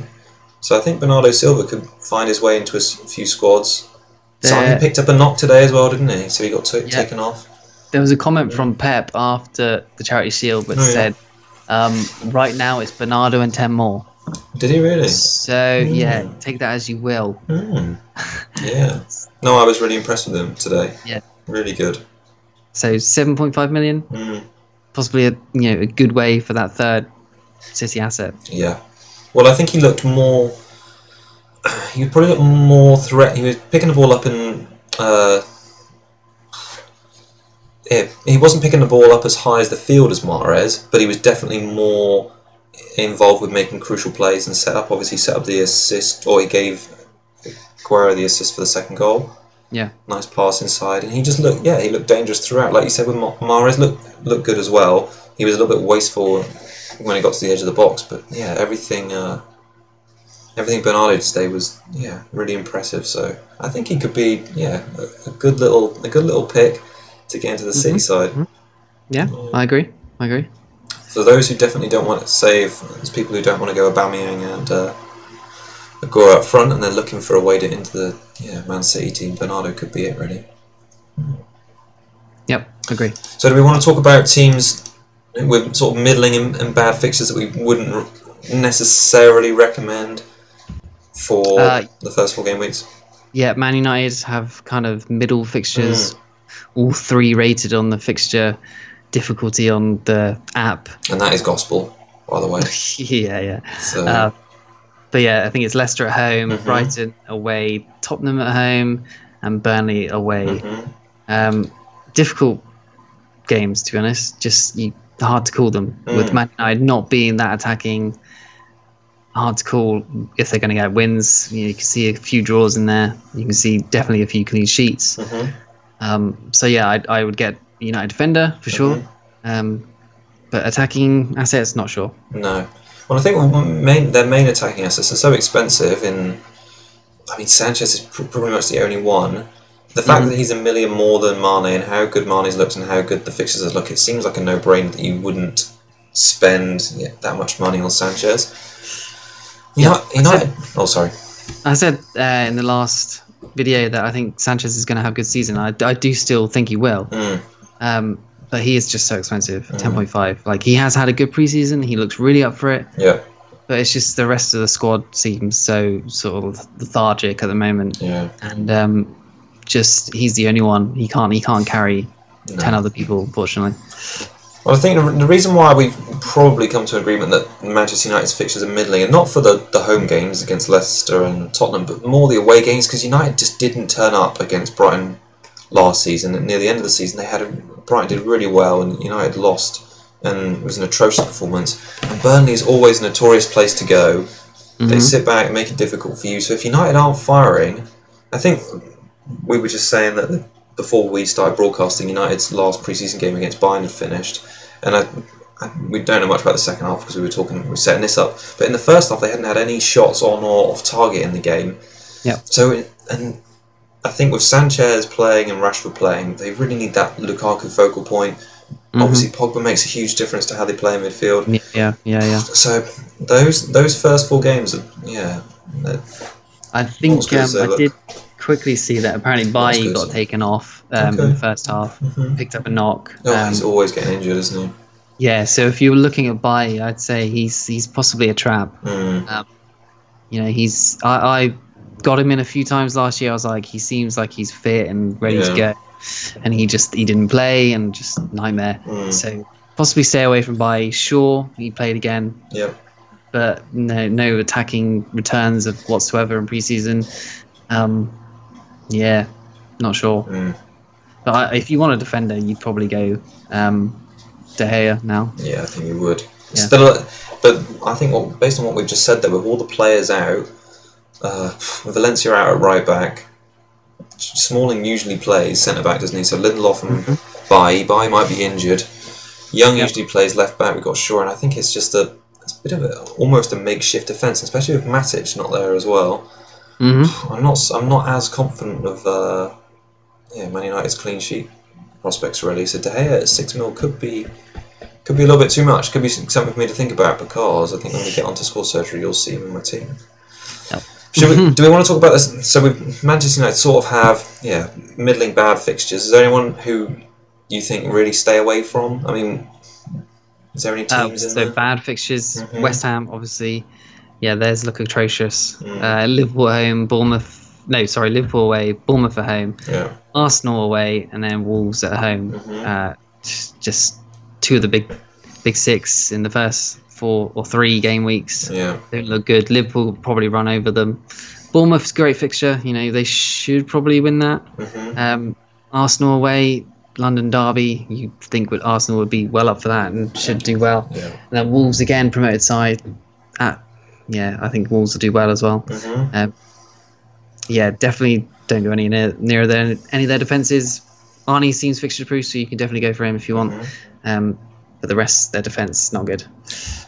So I think Bernardo Silva could find his way into a few squads. Simon picked up a knock today as well, didn't he? So he got taken off. There was a comment from Pep after the Charity Shield which said, right now it's Bernardo and 10 more. Did he really? So, take that as you will. Yeah. No, I was really impressed with him today. Yeah. Really good. So 7.5 million? Possibly a good way for that third City asset. Yeah. Well, I think he looked more... He probably looked more threat. He was picking the ball up in... he wasn't picking the ball up as high as the field as Mahrez, but he was definitely more involved with making crucial plays and set up the assist, or he gave Aguero the assist for the second goal. Yeah. Nice pass inside, and he just looked, he looked dangerous throughout. Like you said with Mahrez, looked good as well. He was a little bit wasteful when he got to the edge of the box, but everything Bernardo today was really impressive. So I think he could be a good little pick to get into the City side. Yeah, I agree. So those who definitely don't want to save, there's people who don't want to go Aubameyang and Aguero up front, and they're looking for a way to into the Man City team. Bernardo could be it, really. Yep, agree. So do we want to talk about teams with sort of middling and bad fixtures that we wouldn't necessarily recommend for the first 4 game weeks? Yeah, Man United have kind of middle fixtures, all 3 rated on the fixture difficulty on the app. And that is gospel, by the way. Yeah. So. But yeah, I think it's Leicester at home, Brighton away, Tottenham at home, and Burnley away. Difficult games, to be honest. Just hard to call them. With Man United not being that attacking, hard to call if they're going to get wins. You can see a few draws in there. You can see definitely a few clean sheets. So yeah, I would get United defender for sure. But attacking assets, not sure. No. Well, I think their main attacking assets are so expensive. Sanchez is pretty much the only one. The fact that he's $1 million more than Mane, and how good Mane's looked and how good the fixtures look, it seems like a no-brainer that you wouldn't spend that much money on Sanchez. Oh, sorry. I said in the last video that I think Sanchez is going to have a good season. I do still think he will. But he is just so expensive, 10.5. Like, he has had a good preseason. He looks really up for it. Yeah. But it's just the rest of the squad seems so sort of lethargic at the moment. Yeah. And just he's the only one. He can't carry 10 other people, unfortunately. Well, I think the reason why we've probably come to an agreement that Manchester United's fixtures are middling, and not for the home games against Leicester and Tottenham, but more the away games, because United just didn't turn up against Brighton last season. And near the end of the season, Brighton did really well, and United lost, and it was an atrocious performance. And Burnley is always a notorious place to go. They sit back and make it difficult for you. So if United aren't firing, I think we were just saying that before we started broadcasting, United's last pre-season game against Bayern had finished, and we don't know much about the second half because we were setting this up. But in the first half, they hadn't had any shots on or off target in the game. Yeah. So, and I think with Sanchez playing and Rashford playing, they really need that Lukaku focal point. Obviously, Pogba makes a huge difference to how they play in midfield. Yeah. So those first 4 games, I think I did quickly see that apparently Bailly got taken off in the first half, picked up a knock. He's always getting injured, isn't he? Yeah, so if you were looking at Bailly, I'd say he's possibly a trap. You know, I got him in a few times last year. I was like, he seems like he's fit and ready to go, and he didn't play, and just nightmare. So possibly stay away from Bailly. Sure, he played again. Yep. But no attacking returns of whatsoever in preseason. Yeah, not sure. But if you want a defender, you'd probably go De Gea now. Yeah, I think you would. Yeah. But I think based on what we've just said there, with all the players out, Valencia out at right back, Smalling usually plays centre back, doesn't he? So Lindelof and Bailly might be injured. Young usually plays left back. We've got Shaw, and I think it's just a bit of almost a makeshift defence, especially with Matic not there as well. I'm not as confident of Man United's clean sheet prospects really. So De Gea at 6 mil could be a little bit too much. Could be something for me to think about, because I think when we get onto score surgery, you'll see him in my team. Do we want to talk about this? So with Manchester United sort of have middling bad fixtures. Is there anyone who you think really stay away from? I mean, is there any teams in there? So bad fixtures, West Ham obviously. Yeah, theirs look atrocious. Liverpool at home, Liverpool away, Bournemouth at home, Arsenal away, and then Wolves at home. Just 2 of the big 6 in the first 4 or 3 game weeks. Don't look good. Liverpool will probably run over them. Bournemouth's a great fixture. You know, they should probably win that. Arsenal away, London derby. You think Arsenal would be well up for that and should do well. And then Wolves again, promoted side. I think Wolves will do well as well. Definitely don't go any near any of their defences. Arnie seems fixture proof, so you can definitely go for him if you want. But the rest, their defence, not good.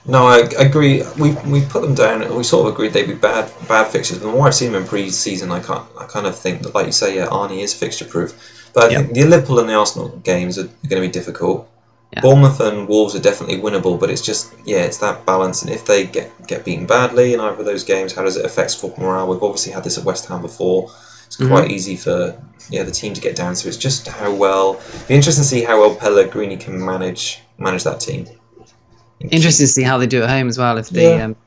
No, I agree. We put them down. We sort of agreed they'd be bad fixtures. The more I've seen them in pre-season, I kind of think that, like you say, Arnie is fixture proof. But I think the Liverpool and the Arsenal games are going to be difficult. Bournemouth and Wolves are definitely winnable, but it's just it's that balance. And if they get beaten badly in either of those games, how does it affect squad morale? We've obviously had this at West Ham before. It's quite easy for the team to get down. So it's just how well. It'd be interesting to see how well Pellegrini can manage that team. Interesting to see how they do at home as well. If they if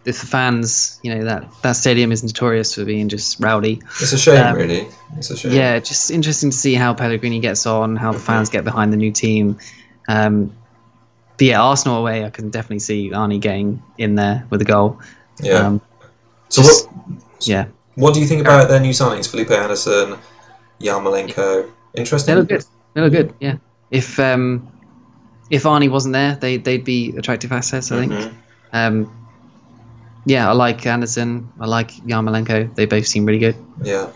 the fans, that stadium is notorious for being just rowdy. It's a shame, really. It's a shame. Yeah, just interesting to see how Pellegrini gets on, how the fans get behind the new team. But Arsenal away, I can definitely see Arnie getting in there with a goal. What do you think about their new signings? Felipe Anderson, Yarmolenko. Interesting. They look good. Yeah. If Arnie wasn't there, they'd be attractive assets, I think. I like Anderson. I like Yarmolenko. They both seem really good. Yeah.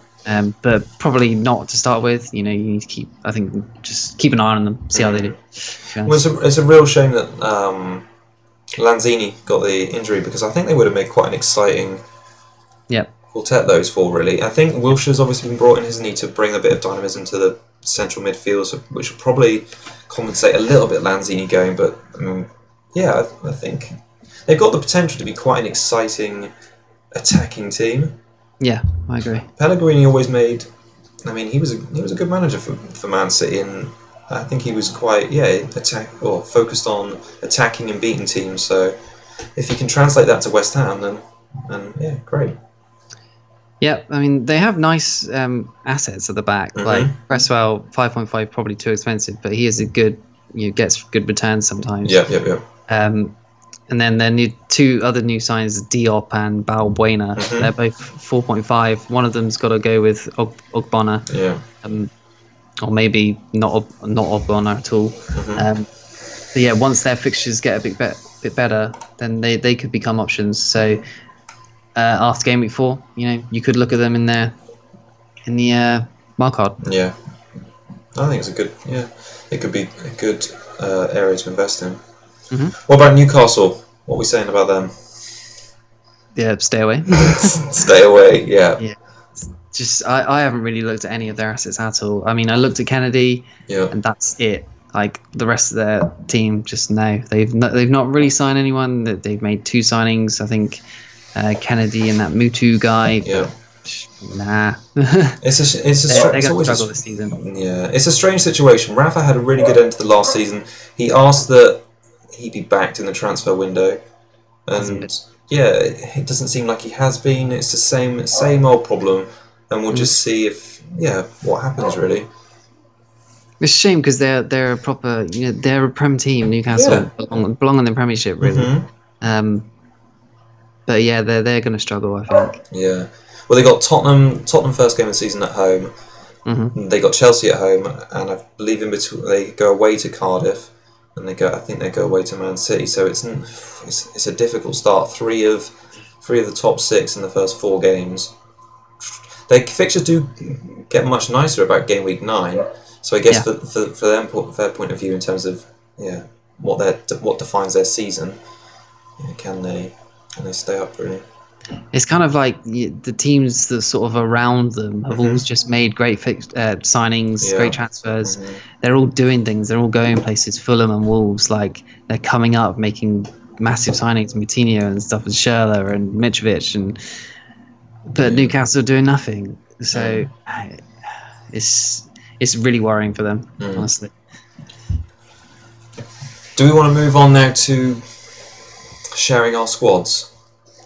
But probably not to start with. You need to keep an eye on them, see how they do. Well, it's a real shame that Lanzini got the injury, because I think they would have made quite an exciting quartet, those 4, really. I think Wilshire's obviously been brought in, hasn't he, to bring a bit of dynamism to the central midfield, which will probably compensate a little bit Lanzini going. But I think they've got the potential to be quite an exciting attacking team. Yeah, I agree. Pellegrini always made. I mean, he was a good manager for Man City, and I think he was quite focused on attacking and beating teams. So if you can translate that to West Ham, then great. Yeah, I mean, they have nice assets at the back. Like Cresswell, 5.5, probably too expensive, but he is a good gets good returns sometimes. Yeah. And then their two other new signs, Diop and Balbuena. They're both 4.5. One of them's got to go with Ogbonna. Yeah. Or maybe not Ogbonna at all. But yeah, once their fixtures get a bit better, then they could become options. So after Game Week 4, you could look at them in the wildcard. Yeah, I think it's a good. Yeah, it could be a good area to invest in. What about Newcastle? What are we saying about them? Yeah, stay away. Stay away. Yeah. Just I haven't really looked at any of their assets at all. I mean, I looked at Kennedy, and that's it. Like the rest of their team, just no. They've not really signed anyone. They've made 2 signings. I think Kennedy and that Mutu guy. Yeah. Nah. They're going to struggle this season. Yeah, it's a strange situation. Rafa had a really good end to the last season. He asked that he be backed in the transfer window, and it doesn't seem like he has been. It's the same old problem, and we'll just see what happens really. It's a shame because they're a proper, they're a Prem team. Newcastle belong in the Premiership really. But yeah, they're going to struggle, I think. Yeah. Well, they got Tottenham first game of the season at home. They got Chelsea at home, and I believe in between they go away to Cardiff, and I think they go away to Man City. So it's a difficult start. Three of the top 6 in the first 4 games. Their fixtures do get much nicer about game week 9. So I guess for their point of view in terms of what defines their season, can they stay up really? It's kind of like the teams that sort of around them have always just made great signings, great transfers. They're all doing things. They're all going places. Fulham and Wolves, like they're coming up, making massive signings, Moutinho and stuff, and Schürrle and Mitrovic, but Newcastle are doing nothing. So it's really worrying for them, honestly. Do we want to move on now to sharing our squads?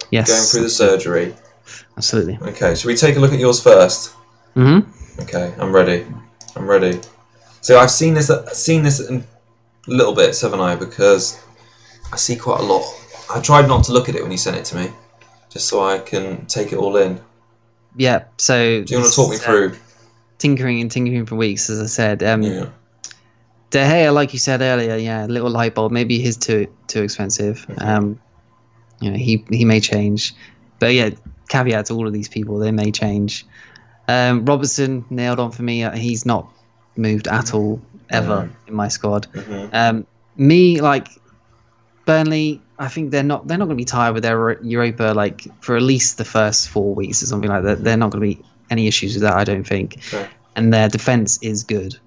Yes. Going through the surgery. Absolutely. Okay, should we take a look at yours first? Okay, I'm ready. So I've seen this in little bits, haven't I? Because I see quite a lot. I tried not to look at it when you sent it to me, just so I can take it all in. Yeah. So. Do you want to talk me through? Tinkering for weeks, as I said. De Gea, like you said earlier, a little light bulb. Maybe he's too expensive. He may change, but caveat to all of these people, they may change. Robertson nailed on for me. He's not moved at all ever in my squad. Me, like Burnley, I think they're not going to be tired with their Europa for at least the first 4 weeks or something like that. They're not going to be any issues with that, I don't think. Okay. And their defense is good.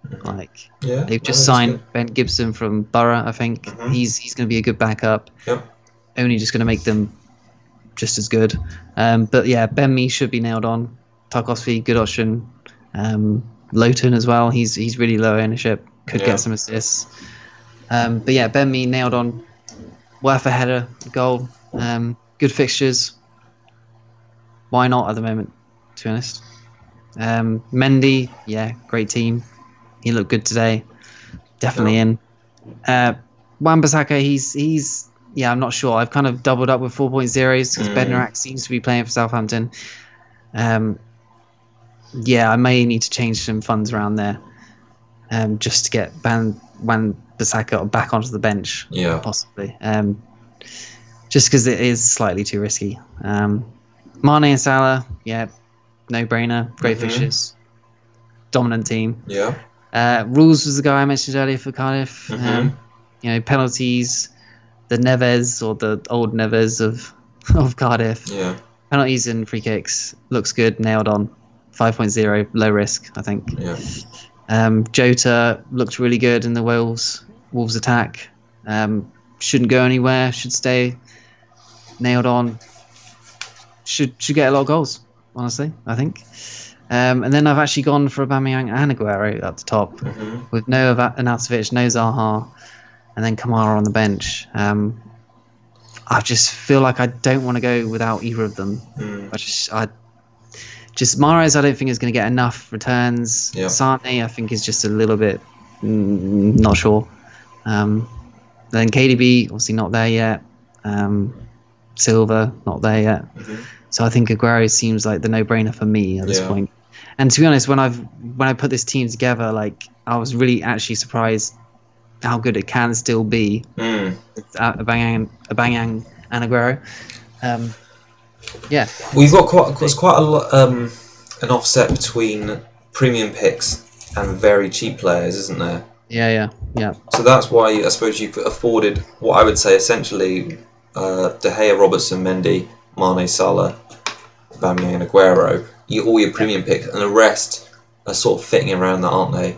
They've just signed Ben Gibson from Borough, I think. He's going to be a good backup. Only just going to make them just as good. But Ben Mee should be nailed on. Tarkowski, good option. Lowton as well. He's really low ownership. Could get some assists. But Ben Mee nailed on. Worth a header, goal. Good fixtures. Why not at the moment, to be honest? Mendy, great team. He looked good today. Definitely in. Wan-Bissaka, he's I'm not sure. I've kind of doubled up with 4.0s because Bednarak seems to be playing for Southampton. I may need to change some funds around there just to get Wan-Bissaka back onto the bench, possibly. Just because it is slightly too risky. Mane and Salah, no-brainer. Great fixtures. Dominant team. Rules was the guy I mentioned earlier for Cardiff. Penalties. The Neves, or the old Neves of Cardiff. Penalties and free kicks. Looks good. Nailed on. 5.0. Low risk, I think. Jota looked really good in the Wolves attack. Shouldn't go anywhere. Should stay. Nailed on. Should get a lot of goals, honestly, I think. And then I've actually gone for Aubameyang and Aguero at the top. With no Arnautovic, no Zaha. And then Kamara on the bench. I just feel like I don't want to go without either of them. Mahrez, I don't think is going to get enough returns. Sane, I think is just a little bit not sure. Then KDB, obviously not there yet. Silva, not there yet. So I think Aguero seems like the no-brainer for me at this point. And to be honest, when I put this team together, like I was really actually surprised how good it can still be. Aubameyang and Aguero. We've got quite a lot, an offset between premium picks and very cheap players, isn't there? Yeah. So that's why I suppose you've afforded what I would say essentially De Gea, Robertson, Mendy, Mane, Salah, Aubameyang and Aguero. All your premium picks, and the rest are sort of fitting around that, aren't they?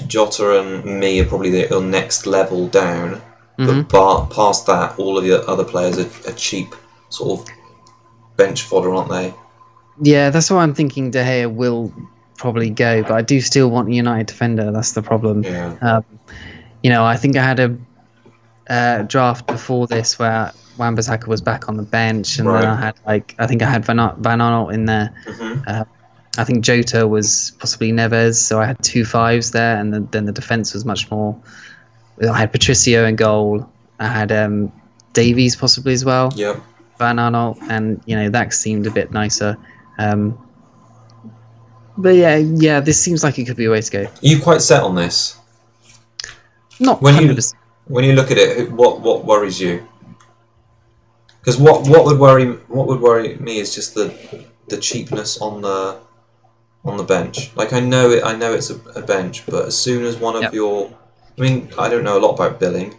Jota and me are probably the next level down, but past that, all of the other players are cheap, sort of bench fodder, aren't they? Yeah, that's why I'm thinking De Gea will probably go, but I do still want a United defender. That's the problem. Yeah. I think I had a draft before this where Wan-Bissaka was back on the bench, and then I had I think I had Van Aanholt in there. I think Jota was possibly Neves, so I had 2 5s there, and then the defence was much more. I had Patricio in goal. I had Davies possibly as well. Yep. Van Aanholt, and that seemed a bit nicer. But yeah, this seems like it could be a way to go. Are you quite set on this? Not when 100%. When you look at it, what worries you? Because what would worry me is just the cheapness on the bench. Like I know it's a bench, but as soon as one of your, I mean, I don't know a lot about Billing.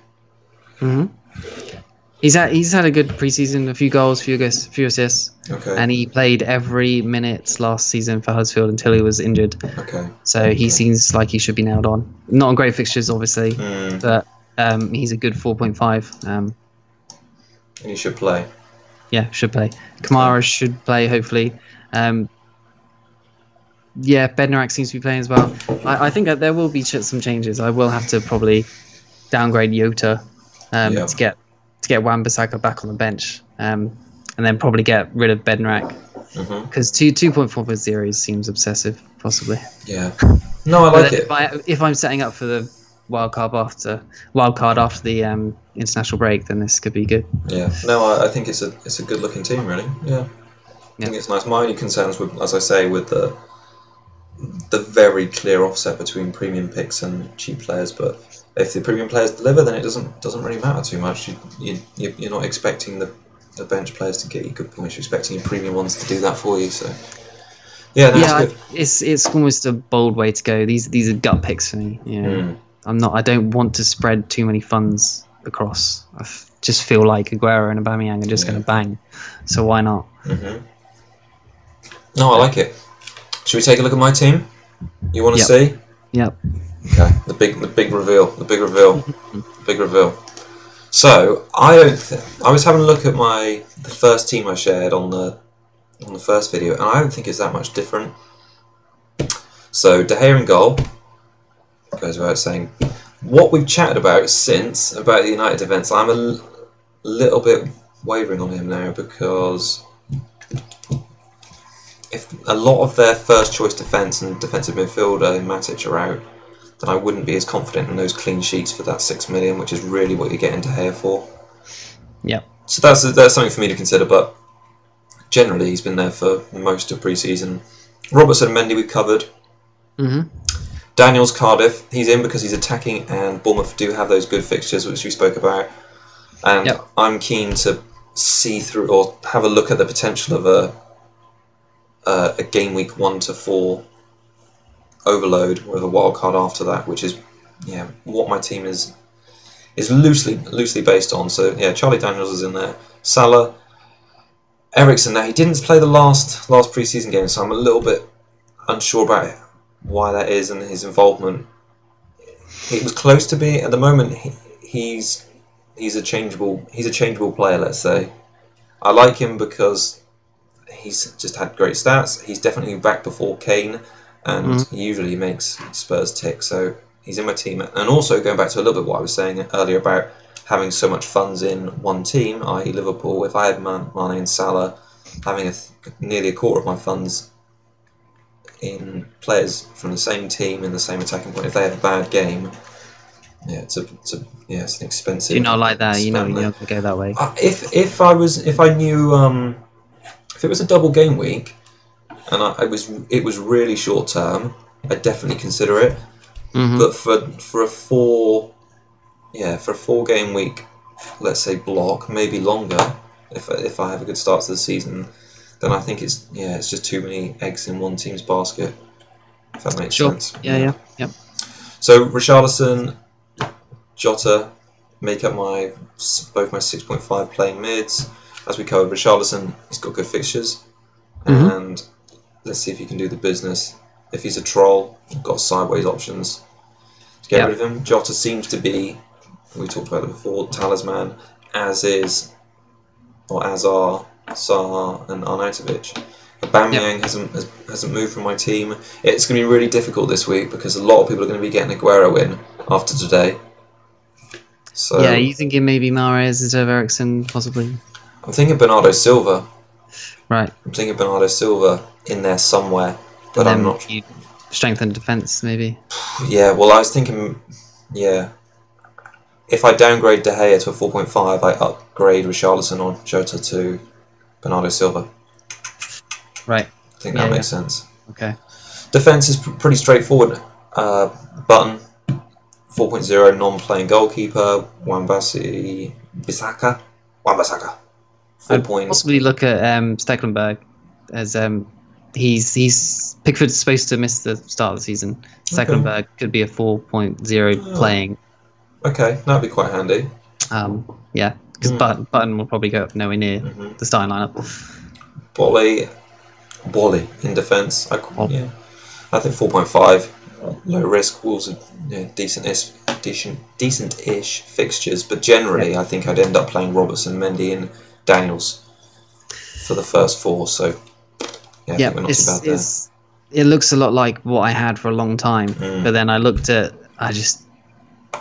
He's had a good preseason, a few goals, few assists. Okay. And he played every minute last season for Huddersfield until he was injured. Okay. So he seems like he should be nailed on. Not on great fixtures, obviously, but he's a good 4.5. And he should play. Yeah, should play. Kamara should play, hopefully. Bednarak seems to be playing as well. I think that there will be some changes. I will have to probably downgrade Jota to get Wan-Bissaka back on the bench, and then probably get rid of Bednarak, because 2.4.0 seems obsessive, possibly. Yeah. No, I like it. If I'm setting up for the wildcard after the international break, then this could be good. Yeah. No, I think it's a good looking team, really. Yeah. I think it's nice. My only concerns with, as I say, with the very clear offset between premium picks and cheap players, but if the premium players deliver, then it doesn't really matter too much. You're not expecting the bench players to get you good points. You're expecting your premium ones to do that for you. So that's good. It's almost a bold way to go. These are gut picks for me. I don't want to spread too many funds across. I just feel like Aguero and Aubameyang are just going to bang. So why not? No, I like it. Should we take a look at my team? You want to see? Yep. Okay, the big reveal. So I was having a look at the first team I shared on the first video, and I don't think it's that much different. So De Gea in goal, goes without saying. What we've chatted about since about the United events, I'm a little bit wavering on him now, because if a lot of their first choice defence and defensive midfielder in Matic are out, then I wouldn't be as confident in those clean sheets for that 6 million, which is really what you're getting De Gea for. Yeah. So that's something for me to consider, but generally he's been there for most of pre-season. Robertson and Mendy we've covered. Daniel's Cardiff, he's in because he's attacking, and Bournemouth do have those good fixtures which we spoke about. And I'm keen to see through or have a look at the potential of a Gameweek 1-4 overload with a wild card after that, which is what my team is loosely based on. So Charlie Daniels is in there. Salah, Eriksen. Now he didn't play the last pre-season game, so I'm a little bit unsure about why that is and his involvement. He was close to being. At the moment, he's a changeable player. Let's say I like him because he's just had great stats. He's definitely back before Kane, and he usually makes Spurs tick. So he's in my team. And also going back to a little bit what I was saying earlier about having so much funds in one team, i.e. Liverpool. If I had Mane and Salah, having nearly a quarter of my funds in players from the same team in the same attacking point, if they have a bad game, yeah, it's an expensive. Do you not like that? You know, spend you're there. not gonna go that way. If I knew if it was a double game week and it was really short term, I'd definitely consider it. But for a 4 game week, let's say block, maybe longer, if I have a good start to the season, then I think it's just too many eggs in one team's basket. If that makes sense. Yeah. So Richarlison, Jota make up both my 6.5 playing mids. As we covered, Richarlison, he's got good fixtures, and let's see if he can do the business. If he's a troll, we've got sideways options to get rid of him. Jota seems to be, we talked about it before, talisman, as are Zaha and Arnautovic. Aubameyang hasn't moved from my team. It's going to be really difficult this week because a lot of people are going to be getting Aguero in after today. So yeah, you thinking maybe Mahrez instead of Eriksen, possibly? I'm thinking Bernardo Silva. Right. I'm thinking Bernardo Silva in there somewhere, but I'm not. You strengthen defense, maybe. Yeah, well, I was thinking, if I downgrade De Gea to a 4.5, I upgrade Richarlison or Jota to Bernardo Silva. Right. I think that makes sense. Okay. Defense is pretty straightforward. Button, 4.0, non-playing goalkeeper. Wan-Bissaka. 4 I'd points. possibly look at Stecklenburg as he's Pickford's supposed to miss the start of the season. Stecklenburg could be a 4.0 playing. Okay, that'd be quite handy. Yeah, because Button will probably go up nowhere near the starting lineup. Bolly in defence. I think 4.5, low risk. Wolves are decent-ish fixtures, but generally I think I'd end up playing Robertson, Mendy, and Daniels for the first 4. So I think we're not too bad there. It looks a lot like what I had for a long time, but then I just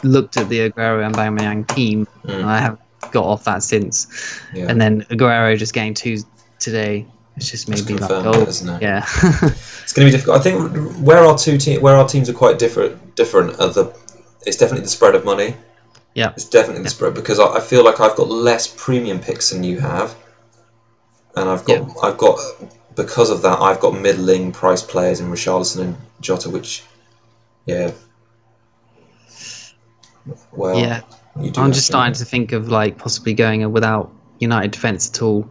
looked at the Aguero and Aubameyang team, and I haven't got off that since. Yeah. And then Aguero just getting 2 today. It's just maybe like isn't it? Yeah. It's going to be difficult. I think where our teams are quite different. It's definitely the spread of money. Yeah. It's definitely the spread because I feel like I've got less premium picks than you have, and I've got because of that I've got middling price players in Richarlison and Jota, which I'm just starting to think of like possibly going without United defence at all.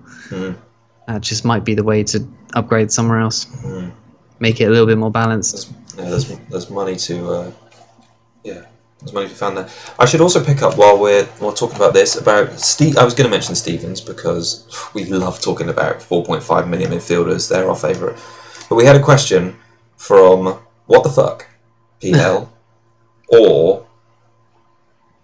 Just might be the way to upgrade somewhere else. Make it a little bit more balanced. There's money to there's money to be found there. I should also pick up while we're talking about this about Steve. I was going to mention Stevens because we love talking about 4.5 million midfielders. They're our favourite. But we had a question from What the Fuck PL or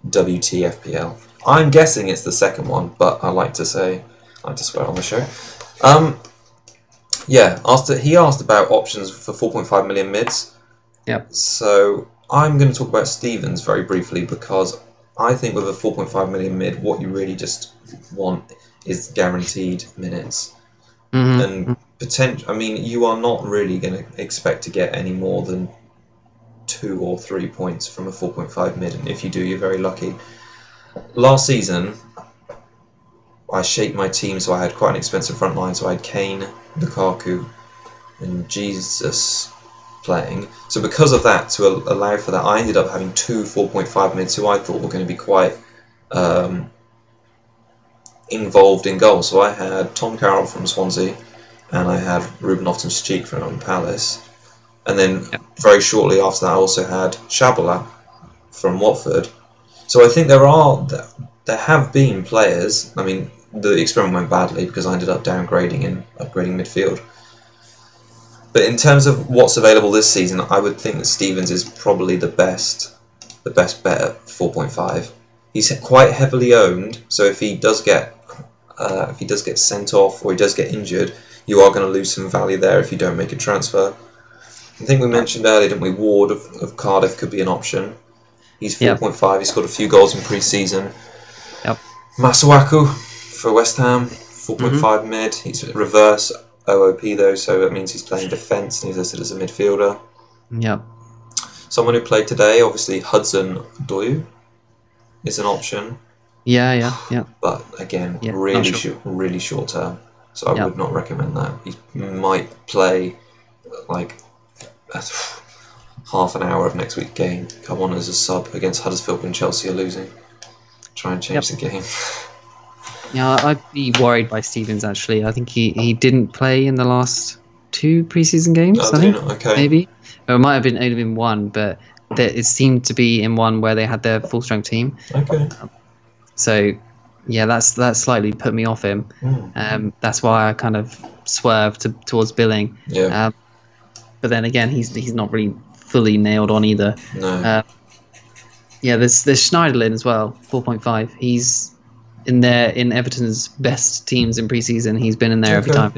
WTFPL. I'm guessing it's the second one, but I like to swear on the show. He asked about options for 4.5 million mids. Yep. So I'm going to talk about Stevens very briefly because I think with a 4.5 million mid, what you really just want is guaranteed minutes. And potential. I mean, you are not really going to expect to get any more than 2 or 3 points from a 4.5 mid, and if you do, you're very lucky. Last season, I shaped my team so I had quite an expensive front line. So I had Kane, Lukaku, and Jesus playing. So because of that, to allow for that, I ended up having 2 4.5 mids who I thought were going to be quite involved in goals. So I had Tom Carroll from Swansea, and I had Ruben Loftus-Cheek from Palace. And then very shortly after that, I also had Shabala from Watford. So I think there have been players. I mean, the experiment went badly because I ended up downgrading and upgrading midfield. But in terms of what's available this season, I would think that Stevens is probably the best bet at 4.5. He's quite heavily owned, so if he does get sent off or he does get injured, you are going to lose some value there if you don't make a transfer. I think we mentioned earlier, didn't we? Ward of Cardiff could be an option. He's 4.5. He scored a few goals in pre-season. Yep. Masuaku for West Ham, 4.5 mid. He's reverse OOP though, so that means he's playing defence and he's listed as a midfielder. Yep. Someone who played today, obviously Hudson-Odoi. is an option. Yeah. But again, really short term. So I would not recommend that. He might play like half an hour of next week's game. Come on as a sub against Huddersfield when Chelsea are losing. Try and change the game. Yeah, I'd be worried by Stevens actually. I think he didn't play in the last 2 preseason games. I think maybe, or it might have only been 1, but it seemed to be in one where they had their full strength team. Okay. So yeah, that slightly put me off him. That's why I kind of swerved towards Billing. Yeah. But then again, he's not really fully nailed on either. No. Yeah, there's Schneiderlin as well, 4.5. He's in Everton's best teams in preseason. He's been in there every time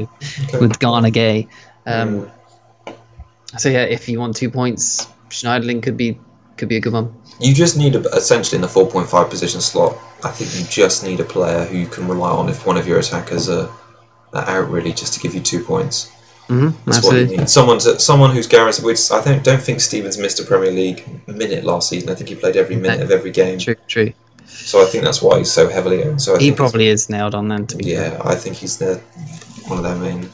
with Garner Gay. So yeah, if you want 2 points, Schneiderlin could be a good one. You just need essentially in the 4.5 position slot. I think you just need a player who you can rely on if one of your attackers are out, really, just to give you 2 points. That's absolutely. What you need. Someone who's guaranteed. Which I don't think Stevens missed a Premier League minute last season. I think he played every minute of every game. True. So I think that's why he's so heavily owned. So he probably is nailed on then. To be fair. I think he's one of their main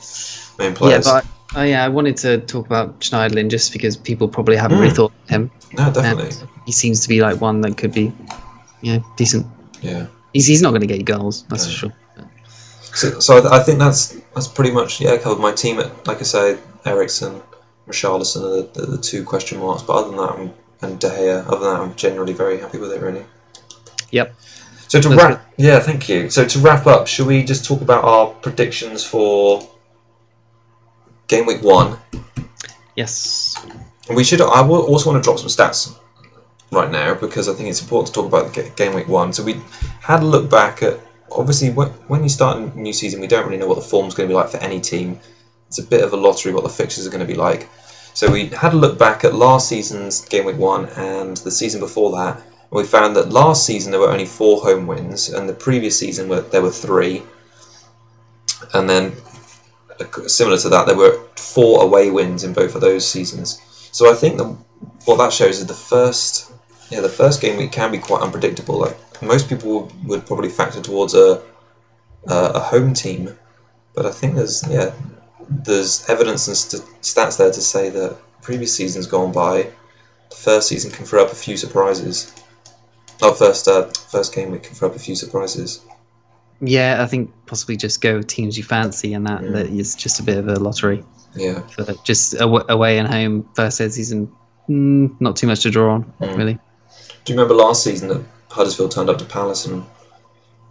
players. Yeah, but I wanted to talk about Schneiderlin just because people probably haven't really thought of him. No, definitely. He seems to be like one that could be, decent. Yeah. He's not going to get you goals, that's for sure. So I think that's pretty much covered my team. Like I say, Ericsson, Richarlison are the 2 question marks. But other than that, and De Gea, other than that, I'm generally very happy with it, really. Yep. So thank you. So to wrap up, should we just talk about our predictions for Game Week 1? Yes. And I will also want to drop some stats right now because I think it's important to talk about the Game Week 1. So we had a look back at, obviously, when you start a new season, we don't really know what the form's going to be like for any team. It's a bit of a lottery what the fixtures are going to be like. So we had a look back at last season's Game Week 1 and the season before that. And we found that last season there were only 4 home wins, and the previous season there were 3. And then, similar to that, there were 4 away wins in both of those seasons. So I think what that shows is the first game week can be quite unpredictable. Like most people would probably factor towards a home team, but I think there's evidence and stats there to say that previous seasons gone by, the first season can throw up a few surprises. First game week can throw up a few surprises. Yeah, I think possibly just go with teams you fancy, and that is just a bit of a lottery. Yeah. For just away and home first season, not too much to draw on, really. Do you remember last season that Huddersfield turned up to Palace and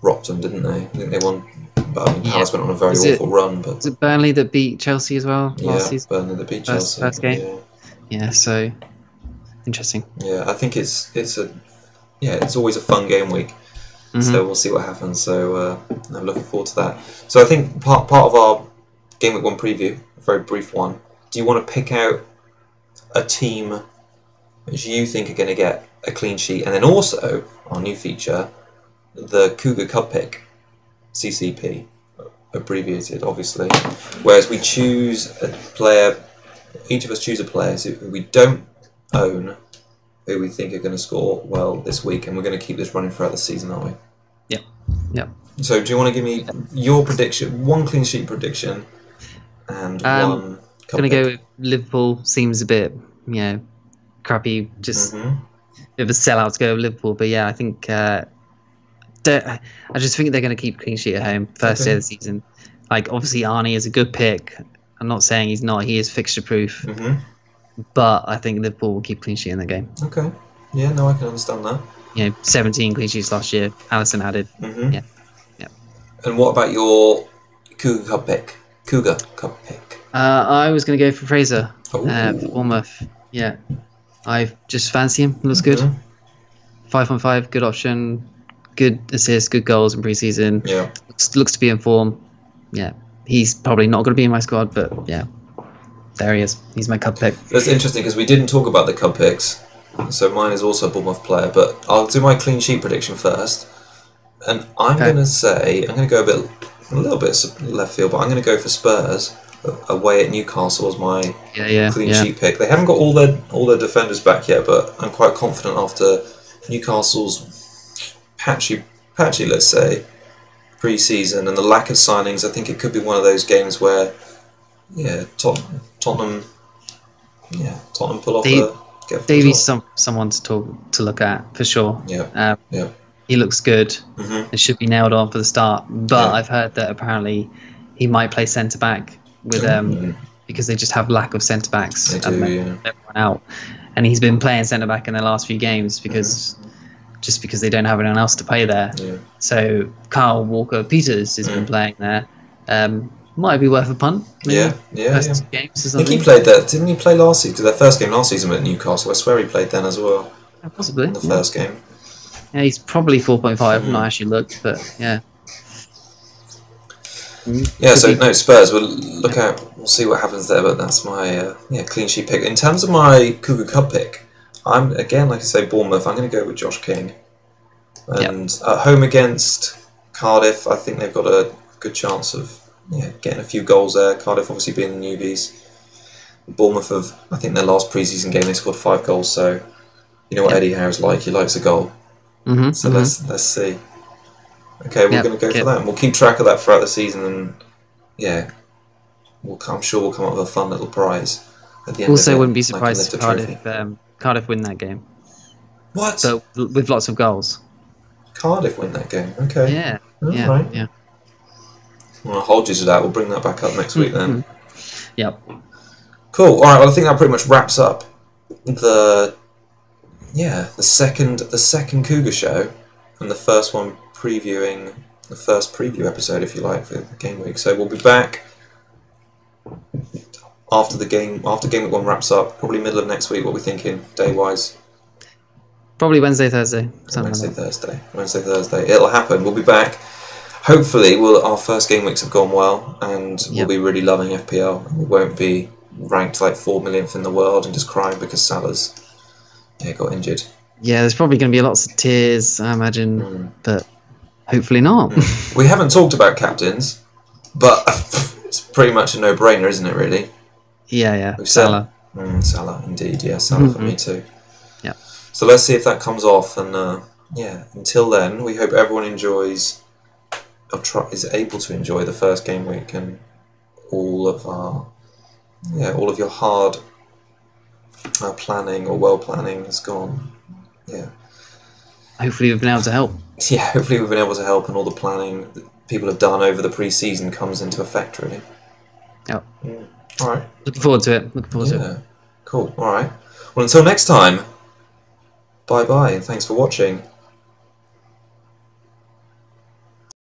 rocked them, didn't they? I think they won, but I mean, Palace went on a very awful run. But was it Burnley that beat Chelsea as well last season? Burnley that beat Chelsea. First game. Yeah, so interesting. Yeah, I think it's always a fun game week. So we'll see what happens. So I'm looking forward to that. So I think part of our Game Week 1 preview, a very brief one, do you want to pick out a team which you think are going to get a clean sheet, and then also our new feature, the Cougar Cub pick, CCP, abbreviated obviously, whereas we choose a player, each of us choose a player who we don't own, who we think are going to score well this week, and we're going to keep this running throughout the season, aren't we? Yep. So do you want to give me your prediction, one clean sheet prediction, and one cup going to pick? go with Liverpool. Seems a bit, crappy, just a bit of a sellout to go with Liverpool, but yeah, I think I just think they're going to keep clean sheet at home first day of the season. Like, obviously Arnie is a good pick. I'm not saying he's not. He is fixture proof. But I think Liverpool will keep clean sheet in the game. Okay. Yeah, no, I can understand that. 17 clean sheets last year. Alisson added. Yeah. And what about your Cougar Cub pick? I was going to go for Fraser for Bournemouth. Yeah. I just fancy him. Looks good. 5.5, good option. Good assists, good goals in pre-season. Yeah. Looks to be in form. Yeah. He's probably not going to be in my squad, but yeah. There he is. He's my Cub pick. That's interesting because we didn't talk about the Cub picks. So mine is also a Bournemouth player, but I'll do my clean sheet prediction first. And I'm going to go a little bit left field, but I'm going to go for Spurs away at Newcastle as my clean sheet pick. They haven't got all their defenders back yet, but I'm quite confident after Newcastle's patchy, let's say, pre-season and the lack of signings, I think it could be one of those games where, yeah, Tottenham pull off Davies someone to look at for sure. Yeah, he looks good. It should be nailed on for the start, but I've heard that apparently he might play centre back with because they just have lack of centre backs. They do, everyone out, and he's been playing centre back in the last few games because they don't have anyone else to play there. So Kyle Walker-Peters has been playing there. Might be worth a punt. Maybe. First games or something. I think he played there. Didn't he play last season? Their first game last season at Newcastle. I swear he played then as well. Possibly. In the first game. Yeah, he's probably 4.5. I've not actually looked, but yeah. Yeah, so no, Spurs, we'll look out, we'll see what happens there, but that's my clean sheet pick. In terms of my Cougar Cub pick, I'm, again, like I say, Bournemouth, I'm going to go with Josh King. And at home against Cardiff, I think they've got a good chance of getting a few goals there. Cardiff obviously being the newbies. Bournemouth have, I think their last pre-season game, they scored 5 goals, so you know what Eddie Howe's like, he likes a goal. So let's see. Okay, we're going to go for that, and we'll keep track of that throughout the season, and I'm sure we'll come up with a fun little prize at the end. Also, of it, wouldn't be surprised if Cardiff win that game. What? So with lots of goals. Cardiff win that game. Okay. Yeah. Right. Well, I'll hold you to that. We'll bring that back up next week then. Yep. Cool. All right. Well, I think that pretty much wraps up the second Cougar show, and the first one previewing the first preview episode, if you like, for the game week. So we'll be back after Game Week 1 wraps up, probably middle of next week. What we're thinking day wise? Probably Wednesday, Thursday. Wednesday, Thursday. It'll happen. We'll be back. Hopefully, our first game weeks have gone well, and we'll be really loving FPL. We won't be ranked like 4 millionth in the world and just crying because Salah's got injured. Yeah, there's probably going to be lots of tears, I imagine, but hopefully not. We haven't talked about captains, but it's pretty much a no-brainer, isn't it, really? Yeah. Salah. Salah, indeed. Yeah, Salah for me too. Yeah. So let's see if that comes off, and until then, we hope everyone enjoys, is able to enjoy the first game week, and all of your hard planning or well planning has gone. Yeah. Hopefully we've been able to help. Yeah, hopefully we've been able to help, and all the planning that people have done over the pre-season comes into effect, really. Yep. All right. Looking forward to it. Cool. All right. Well, until next time, bye-bye, and thanks for watching.